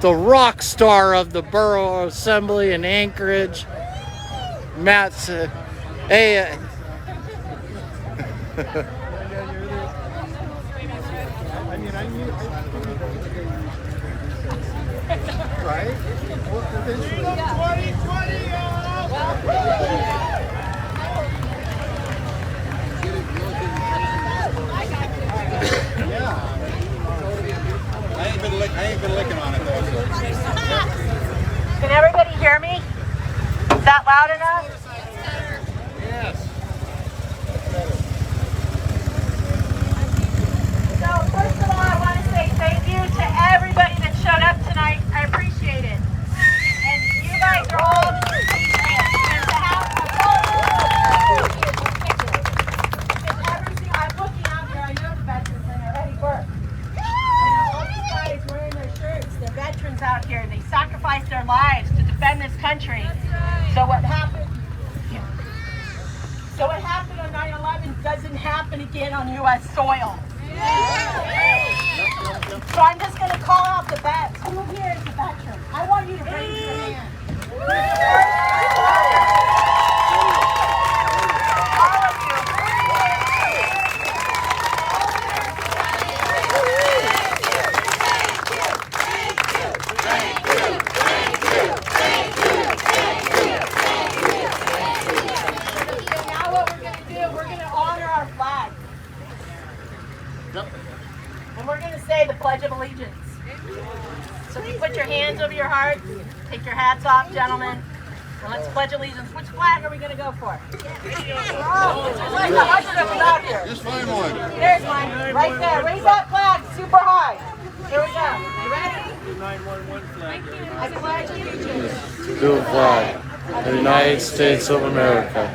the rock star of the Borough Assembly in Anchorage. Matt's hey. Right? 2020, I ain't been licking on it though. Can everybody hear me? Is that loud enough? Yes. So first of all, I want to say thank you to everybody that showed up tonight. I appreciate it. And you guys are all the true patriots. And to have everything I'm looking out here, I know the veterans and they're ready work. All these guys wearing their shirts, they're veterans out here. They sacrificed their lives to defend this country. So what happened? So what happened on 9/11 doesn't happen again on U.S. soil. So I'm just going to call out the vets. Who here is a veteran? I want you to raise your hand. All of you. Now what we're going to do, we're going to honor our flag. And we're going to say the Pledge of Allegiance. So if you put your hands over your heart, take your hats off, gentlemen, and let's pledge allegiance. Which flag are we going to go for? Oh, there's like a bunch of them out here. Just find one. There's mine, right there. Raise that flag super high. Here we go. You ready? 911 flag. I pledge allegiance To the flag of the United States of America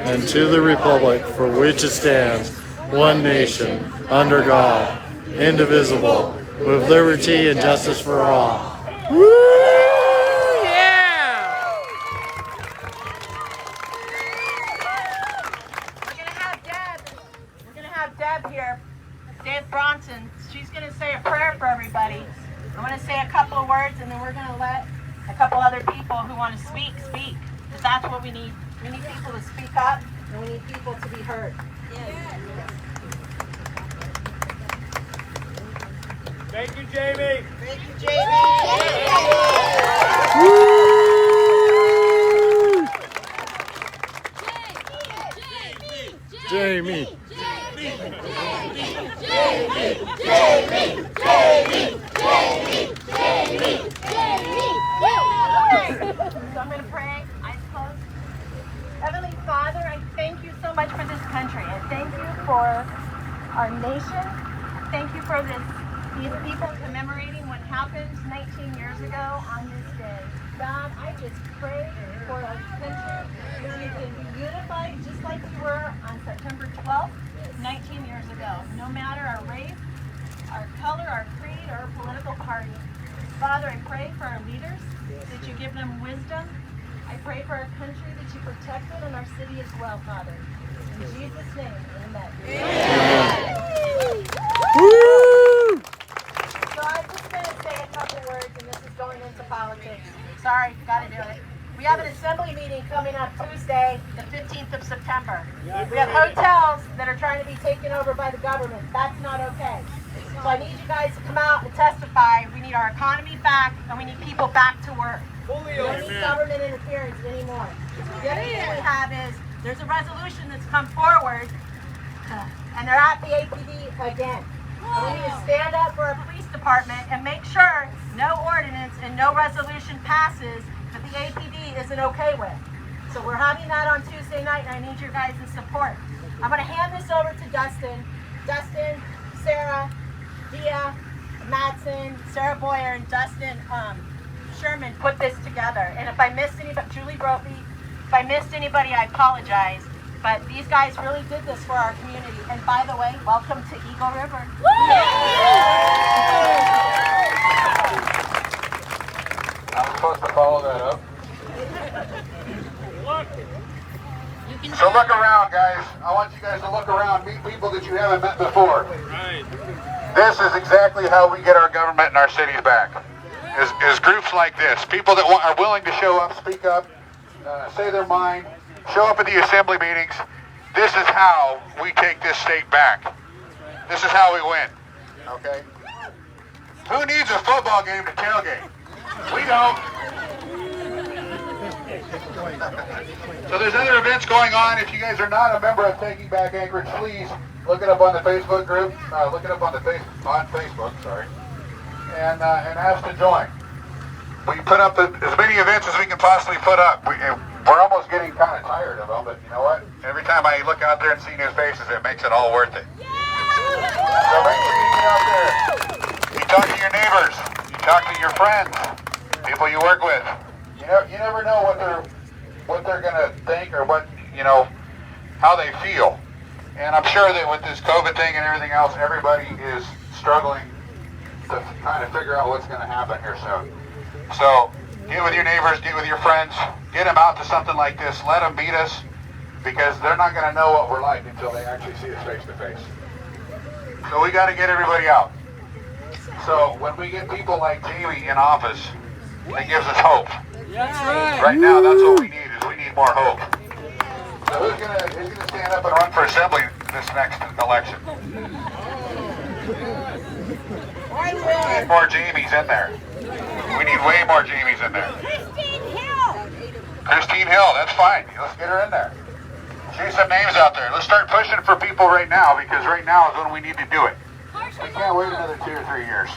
and to the republic for which it stands, one nation, under God, indivisible, with liberty and justice for all. Woo! Yeah! We're going to have Deb here. Deb Bronson. She's going to say a prayer for everybody. I'm going to say a couple of words, and then we're going to let a couple other people who want to speak. Because that's what we need. We need people to speak up, and we need people to be heard. Thank you, Jamie. Thank you, Jamie. Jamie. So I'm going to pray. Eyes closed. Heavenly Father, I thank you so much for this country. I thank you for our nation. Thank you for these people commemorating what happened 19 years ago on this day. God, I just pray for our country that we can be unified just like we were on September 12th, 19 years ago. No matter our race, our color, our creed, or our political party. Father, I pray for our leaders, that you give them wisdom. I pray for our country, that you protect it, and our city as well, Father. In Jesus' name, amen. Woo! So I'm just going to say a couple words, and this is going into politics. Sorry, got to do it. We have an assembly meeting coming up Tuesday, the 15th of September. We have hotels that are trying to be taken over by the government. That's not okay. So I need you guys to come out and testify. We need our economy back, and we need people back to work. We don't need government interference anymore. The other thing we have is, there's a resolution that's come forward, and they're at the APD again. And we need to stand up for our police department and make sure no ordinance and no resolution passes that the APD isn't okay with. So we're having that on Tuesday night, and I need your guys' support. I'm going to hand this over to Dustin. Dustin, Sarah, Dia, Madsen, Sarah Boyer, and Dustin Sherman put this together. And if I missed anybody, Julie Brophy, if I missed anybody, I apologize. But these guys really did this for our community. And by the way, welcome to Eagle River. I'm supposed to follow that up. So look around, guys. I want you guys to look around, meet people that you haven't met before. Right. This is exactly how we get our government and our cities back. Is groups like this. People that are willing to show up, speak up, say their mind, show up at the assembly meetings. This is how we take this state back. This is how we win. Okay? Who needs a football game to tailgate? We don't. So there's other events going on. If you guys are not a member of Taking Back Anchorage, please look it up on the Facebook group. Look it up on Facebook, sorry. And ask to join. We put up as many events as we can possibly put up. We're almost getting kind of tired of them, but you know what? Every time I look out there and see new faces, it makes it all worth it. So make sure you get out there. You talk to your neighbors. You talk to your friends, people you work with. You never know what they're gonna think or how they feel. And I'm sure that with this COVID thing and everything else, everybody is struggling to kind of figure out what's gonna happen here soon. So get with your neighbors, get with your friends, get them out to something like this. Let them meet us, because they're not gonna know what we're like until they actually see us face to face. So we gotta get everybody out. So when we get people like Jamie in office, it gives us hope. That's right. Right now, that's what we need, is we need more hope. So who's gonna stand up and run for assembly this next election? We need more Jamies in there. We need way more Jamies in there. Christine Hill, that's fine. Let's get her in there. See some names out there. Let's start pushing for people right now, because right now is when we need to do it. We can't wait another 2 or 3 years.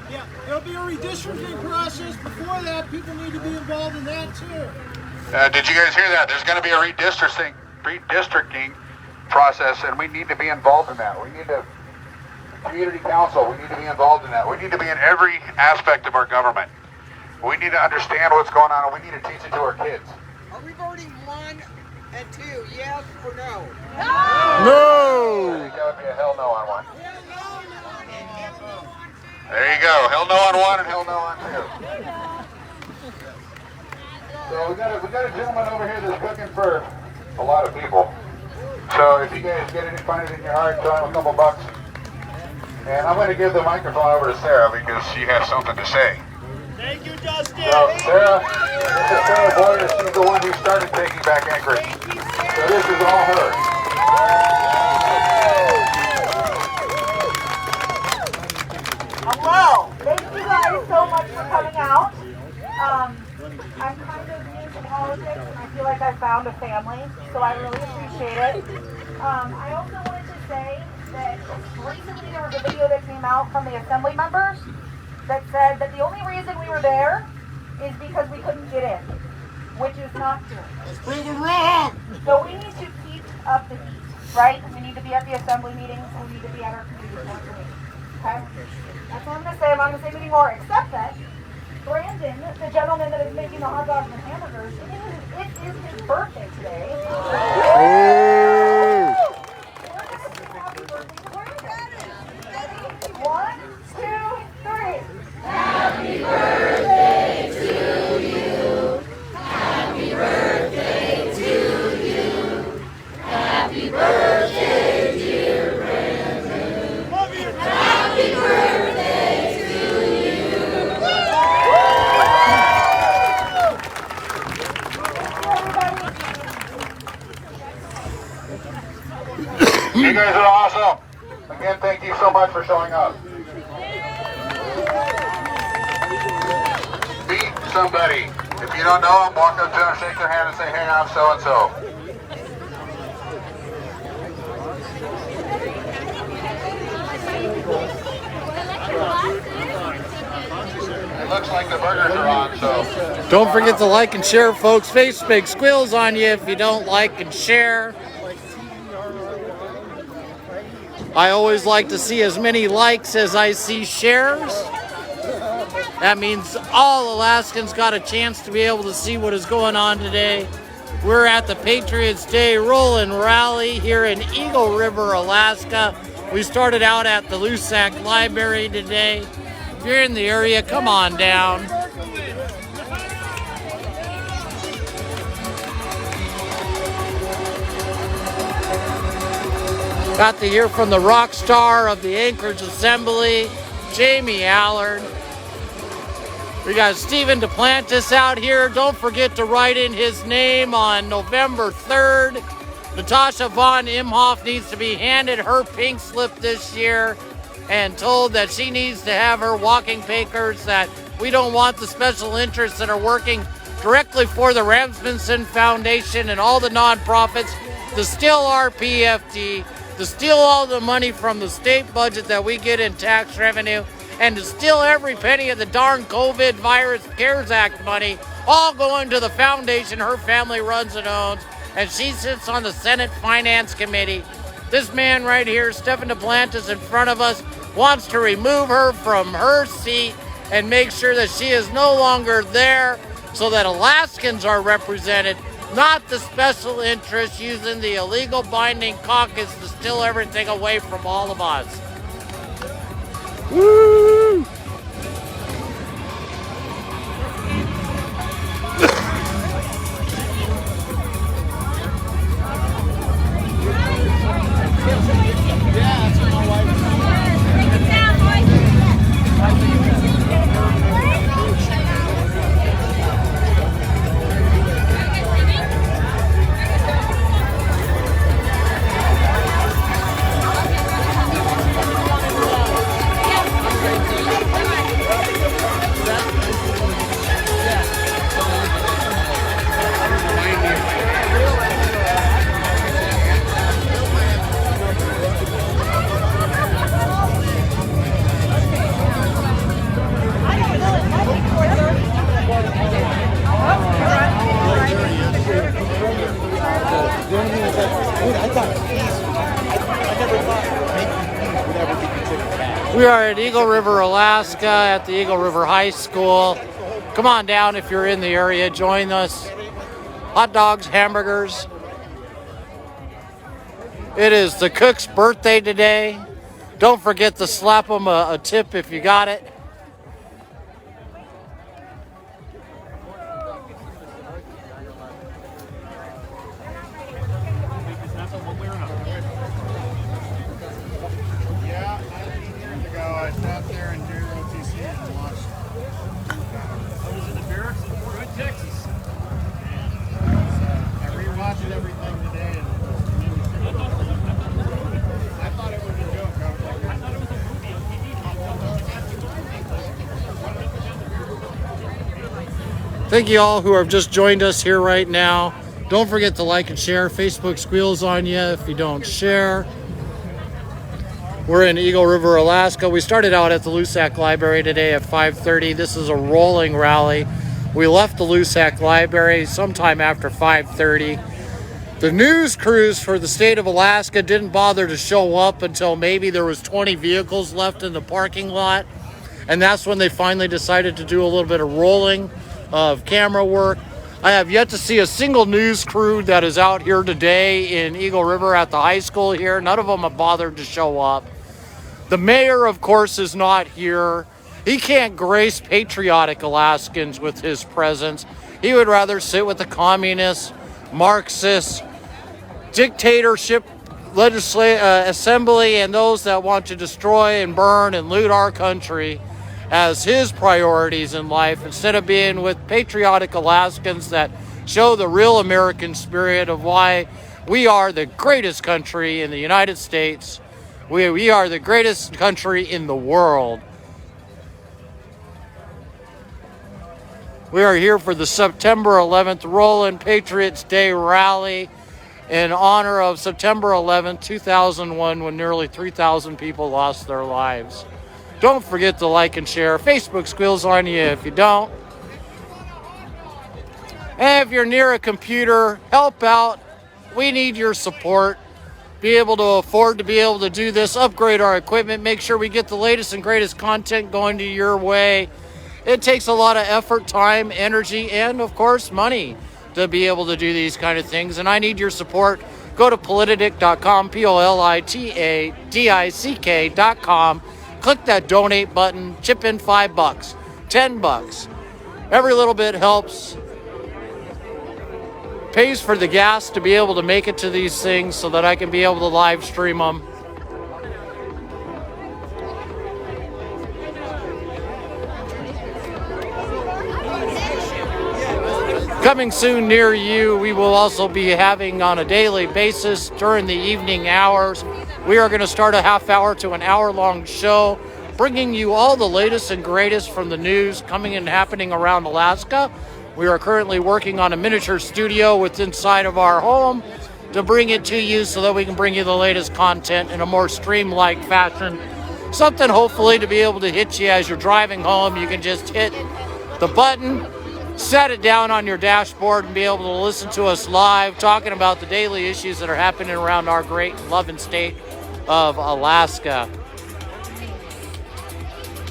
Yeah, there'll be a redistricting process before that. People need to be involved in that too. Did you guys hear that? There's going to be a redistricting process, and we need to be involved in that. We need to, community council, we need to be involved in that. We need to be in every aspect of our government. We need to understand what's going on, and we need to teach it to our kids. Are we voting 1 and 2, yes or no? No! I think that would be a hell no on 1. There you go. Hell no on 1 and hell no on 2. So we got a gentleman over here that's looking for a lot of people. So if you guys find it in your heart, throw him a couple bucks. And I'm going to give the microphone over to Sarah, because she has something to say. Thank you, Justin. So Sarah, this is Sarah Boyer. She's the one who started Taking Back Anchorage. So this is all her. Hello. Thank you guys so much for coming out. I'm kind of new to politics, and I feel like I found a family, so I really appreciate it. I also wanted to say that recently there was a video that came out from the assembly members that said that the only reason we were there is because we couldn't get in, which is not true. Prove it wrong. So we need to keep up the heat, right? We need to be at the assembly meetings, and we need to be at our community board meetings. Okay? That's what I'm going to say. I'm not going to say anything more, except that Brandon, the gentleman that is making the hot dogs and hamburgers, it is his birthday today. One, two, three. Happy birthday to you. Happy birthday to you. Happy birthday, dear Brandon. Love you. Happy birthday to you. so much for showing up. Meet somebody. If you don't know them, walk up to them, shake their hand, and say, hey, I'm so-and-so. It looks like the burgers are on, so. Don't forget to like and share, folks. Face big squeals on you if you don't like and share. I always like to see as many likes as I see shares. That means all Alaskans got a chance to be able to see what is going on today. We're at the Patriots Day Rolling Rally here in Eagle River, Alaska. We started out at the Loussac Library today. If you're in the area, come on down. Got to hear from the rock star of the Anchorage Assembly, Jamie Allard. We got Stephen Duplantis out here. Don't forget to write in his name on November 3rd. Natasha Von Imhoff needs to be handed her pink slip this year and told that she needs to have her walking papers, that we don't want the special interests that are working directly for the Rasmussen Foundation and all the nonprofits to steal our PFD, to steal all the money from the state budget that we get in tax revenue, and to steal every penny of the darn COVID virus CARES Act money, all going to the foundation her family runs and owns, and she sits on the Senate Finance Committee. This man right here, Stephen Duplantis, in front of us, wants to remove her from her seat and make sure that she is no longer there so that Alaskans are represented, not the special interests using the illegal binding caucus to steal everything away from all of us. Woo! We are at Eagle River, Alaska, at the Eagle River High School. Come on down if you're in the area. Join us. Hot dogs, hamburgers. It is the cook's birthday today. Don't forget to slap them a tip if you got it. Yeah, 19 years ago, I sat there in Deer OTC and watched. I was in the barracks in Fort Hood, Texas. I rewatched everything today. I thought it was a joke. I thought it was a movie on TV. Thank you all who have just joined us here right now. Don't forget to like and share. Facebook squeals on you if you don't share. We're in Eagle River, Alaska. We started out at the Loussac Library today at 5:30. This is a rolling rally. We left the Loussac Library sometime after 5:30. The news crews for the state of Alaska didn't bother to show up until maybe there was 20 vehicles left in the parking lot. And that's when they finally decided to do a little bit of rolling of camera work. I have yet to see a single news crew that is out here today in Eagle River at the high school here. None of them have bothered to show up. The mayor, of course, is not here. He can't grace patriotic Alaskans with his presence. He would rather sit with the communists, Marxists, dictatorship assembly, and those that want to destroy and burn and loot our country as his priorities in life, instead of being with patriotic Alaskans that show the real American spirit of why we are the greatest country in the United States. We are the greatest country in the world. We are here for the September 11th Rollin Patriots Day Rally in honor of September 11th, 2001, when nearly 3,000 people lost their lives. Don't forget to like and share. Facebook squeals on you if you don't. And if you're near a computer, help out. We need your support. Be able to afford to be able to do this, upgrade our equipment, make sure we get the latest and greatest content going to your way. It takes a lot of effort, time, energy, and of course money to be able to do these kind of things, and I need your support. Go to politidick.com, politidick.com, click that donate button, chip in $5, $10. Every little bit helps. Pays for the gas to be able to make it to these things so that I can be able to live stream them. Coming soon near you, we will also be having on a daily basis during the evening hours. We are going to start a half hour to an hour long show, bringing you all the latest and greatest from the news coming and happening around Alaska. We are currently working on a miniature studio within inside of our home to bring it to you so that we can bring you the latest content in a more stream-like fashion. Something hopefully to be able to hit you as you're driving home. You can just hit the button, set it down on your dashboard, and be able to listen to us live talking about the daily issues that are happening around our great loving state of Alaska.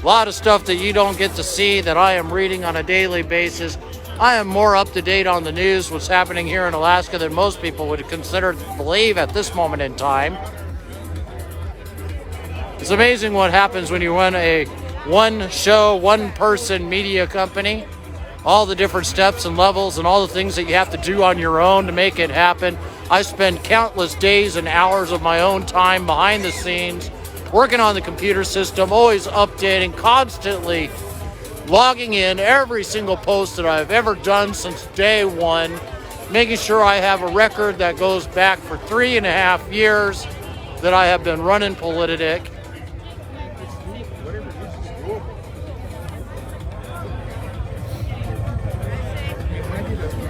A lot of stuff that you don't get to see that I am reading on a daily basis. I am more up to date on the news, what's happening here in Alaska, than most people would consider to believe at this moment in time. It's amazing what happens when you run a one-show, one-person media company. All the different steps and levels and all the things that you have to do on your own to make it happen. I spend countless days and hours of my own time behind the scenes, working on the computer system, always updating, constantly logging in every single post that I've ever done since day one, making sure I have a record that goes back for 3.5 years that I have been running Politidick.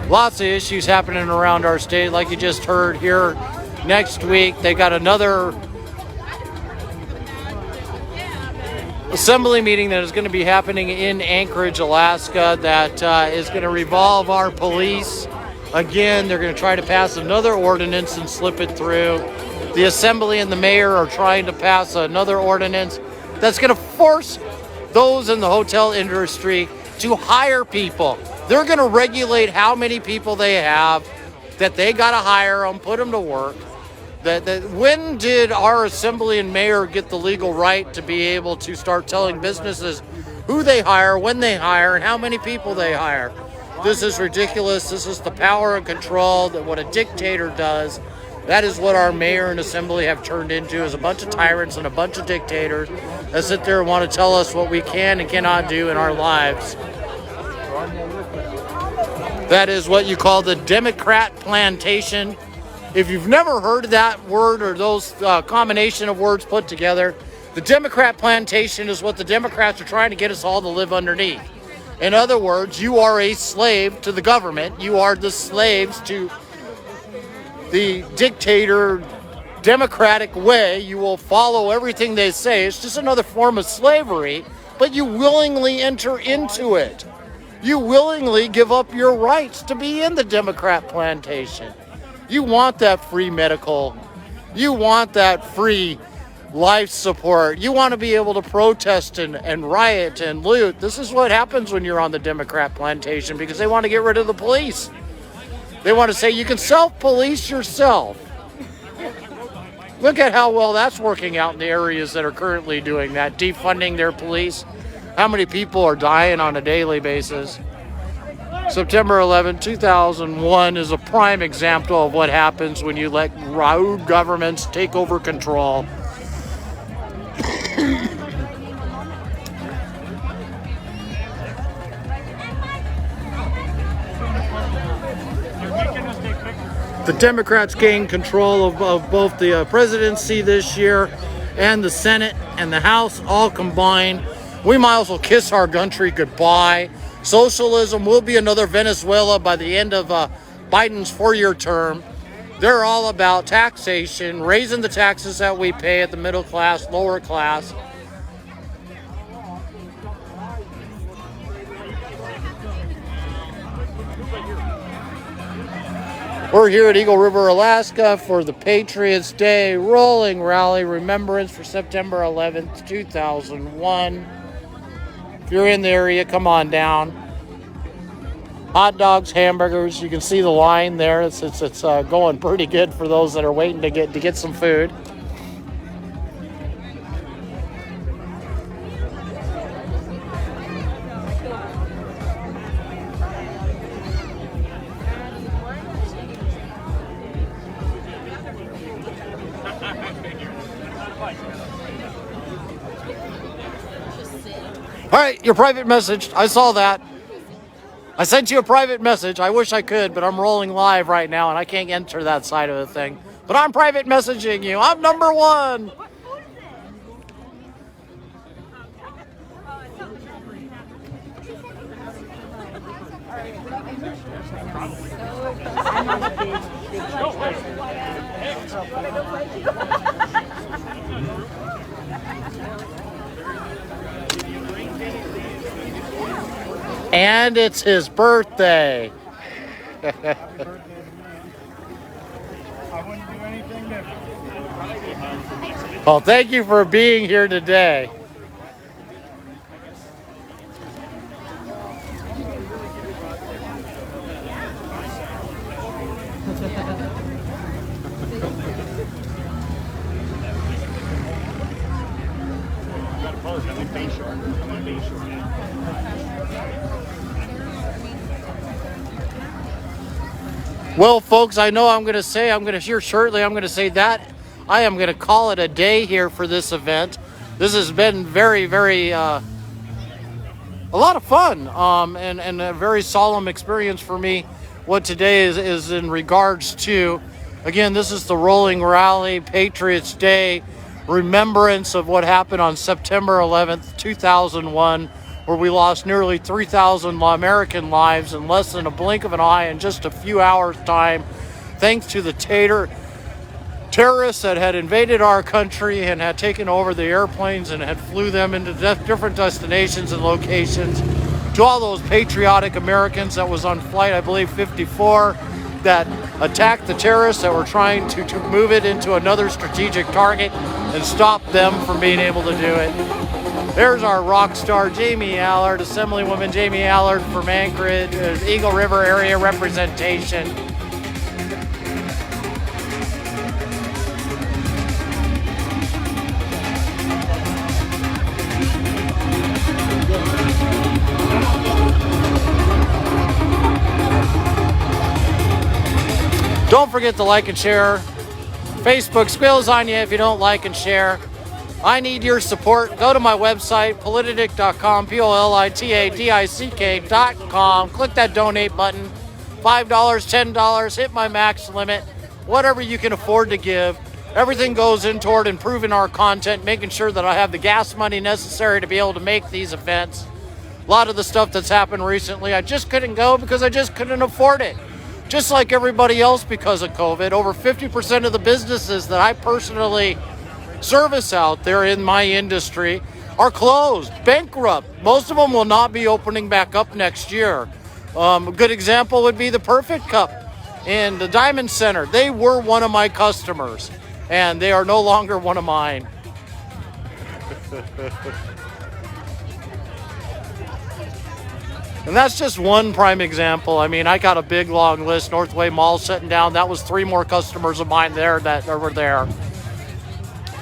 Lots of issues happening around our state, like you just heard here. Next week, they got another assembly meeting that is going to be happening in Anchorage, Alaska, that is going to revolve our police. Again, they're going to try to pass another ordinance and slip it through. The assembly and the mayor are trying to pass another ordinance that's going to force those in the hotel industry to hire people. They're going to regulate how many people they have, that they got to hire them, put them to work. When did our assembly and mayor get the legal right to be able to start telling businesses who they hire, when they hire, and how many people they hire? This is ridiculous. This is the power and control that what a dictator does. That is what our mayor and assembly have turned into, is a bunch of tyrants and a bunch of dictators that sit there and want to tell us what we can and cannot do in our lives. That is what you call the Democrat plantation. If you've never heard of that word or those combination of words put together, the Democrat plantation is what the Democrats are trying to get us all to live underneath. In other words, you are a slave to the government. You are the slaves to the dictator democratic way. You will follow everything they say. It's just another form of slavery, but you willingly enter into it. You willingly give up your rights to be in the Democrat plantation. You want that free medical. You want that free life support. You want to be able to protest and riot and loot. This is what happens when you're on the Democrat plantation, because they want to get rid of the police. They want to say you can self-police yourself. Look at how well that's working out in the areas that are currently doing that, defunding their police. How many people are dying on a daily basis? September 11, 2001 is a prime example of what happens when you let rogue governments take over control. The Democrats gained control of both the presidency this year and the Senate and the House all combined, we might as well kiss our country goodbye. Socialism will be another Venezuela by the end of Biden's 4-year term. They're all about taxation, raising the taxes that we pay at the middle class, lower class. We're here at Eagle River, Alaska for the Patriots Day Rolling Rally, Remembrance for September 11th, 2001. If you're in the area, come on down. Hot dogs, hamburgers, you can see the line there. It's going pretty good for those that are waiting to get some food. All right, your private message. I saw that. I sent you a private message. I wish I could, but I'm rolling live right now, and I can't enter that side of the thing. But I'm private messaging you. I'm number one. And it's his birthday. I wouldn't do anything different. Well, thank you for being here today. Well, folks, I know I'm going to say that I am going to call it a day here for this event. This has been very, very, a lot of fun and a very solemn experience for me. What today is in regards to, again, this is the Rolling Rally, Patriots Day, remembrance of what happened on September 11th, 2001, where we lost nearly 3,000 American lives in less than a blink of an eye in just a few hours' time, thanks to the terrorists that had invaded our country and had taken over the airplanes and had flew them into different destinations and locations. To all those patriotic Americans that was on flight, I believe 54, that attacked the terrorists that were trying to move it into another strategic target and stop them from being able to do it. There's our rock star, Jamie Allard, Assemblywoman Jamie Allard from Anchorage, Eagle River area representation. Don't forget to like and share. Facebook squeals on you if you don't like and share. I need your support. Go to my website, politidic.com, politiadick.com. Click that donate button. $5, $10, hit my max limit. Whatever you can afford to give. Everything goes in toward improving our content, making sure that I have the gas money necessary to be able to make these events. A lot of the stuff that's happened recently, I just couldn't go because I just couldn't afford it. Just like everybody else because of COVID, over 50% of the businesses that I personally service out there in my industry are closed, bankrupt. Most of them will not be opening back up next year. A good example would be the Perfect Cup and the Diamond Center. They were one of my customers, and they are no longer one of mine. And that's just one prime example. I mean, I got a big, long list. Northway Mall shutting down. That was 3 more customers of mine there that were there.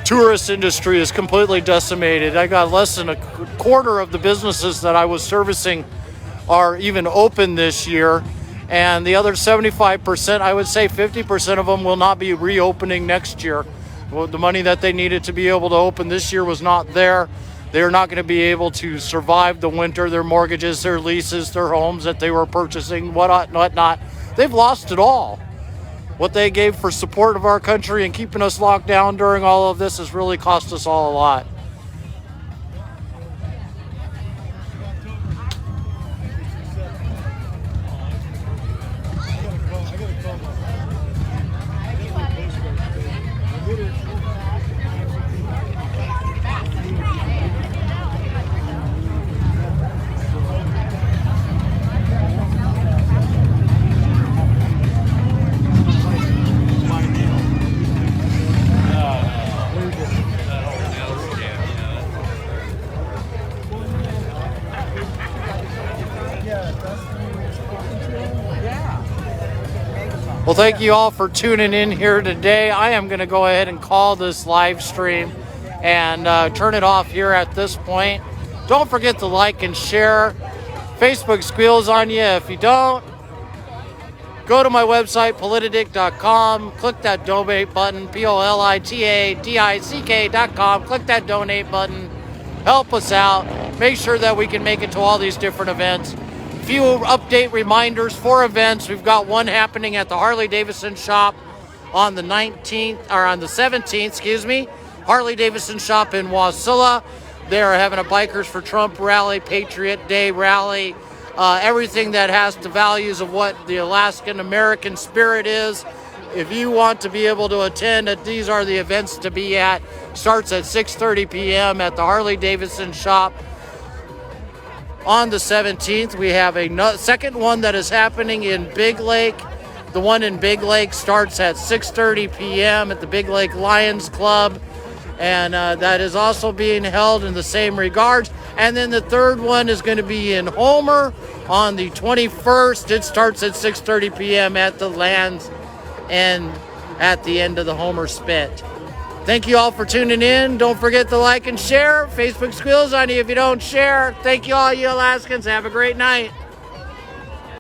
Tourist industry is completely decimated. I got less than a quarter of the businesses that I was servicing are even open this year. And the other 75%, I would say 50% of them will not be reopening next year. Well, the money that they needed to be able to open this year was not there. They're not going to be able to survive the winter, their mortgages, their leases, their homes that they were purchasing, whatnot. They've lost it all. what they gave for support of our country and keeping us locked down during all of this has really cost us all a lot. Well, thank you all for tuning in here today. I am going to go ahead and call this live stream and turn it off here at this point. Don't forget to like and share. Facebook squeals on you if you don't. Go to my website, politidick.com. Click that donate button, POLITADICK.com. Click that donate button. Help us out. Make sure that we can make it to all these different events. Few update reminders for events. We've got one happening at the Harley-Davidson shop on the 19th, or on the 17th, Harley-Davidson shop in Wasilla. They are having a Bikers for Trump rally, Patriot Day Rally, everything that has the values of what the Alaskan American spirit is. If you want to be able to attend, these are the events to be at. Starts at 6:30 p.m. at the Harley-Davidson shop. On the 17th, we have a second one that is happening in Big Lake. The one in Big Lake starts at 6:30 p.m. at the Big Lake Lions Club. And that is also being held in the same regards. And then the third one is going to be in Homer on the 21st. It starts at 6:30 p.m. at the Lands and at the end of the Homer Spit. Thank you all for tuning in. Don't forget to like and share. Facebook squeals on you if you don't share. Thank you all, you Alaskans. Have a great night.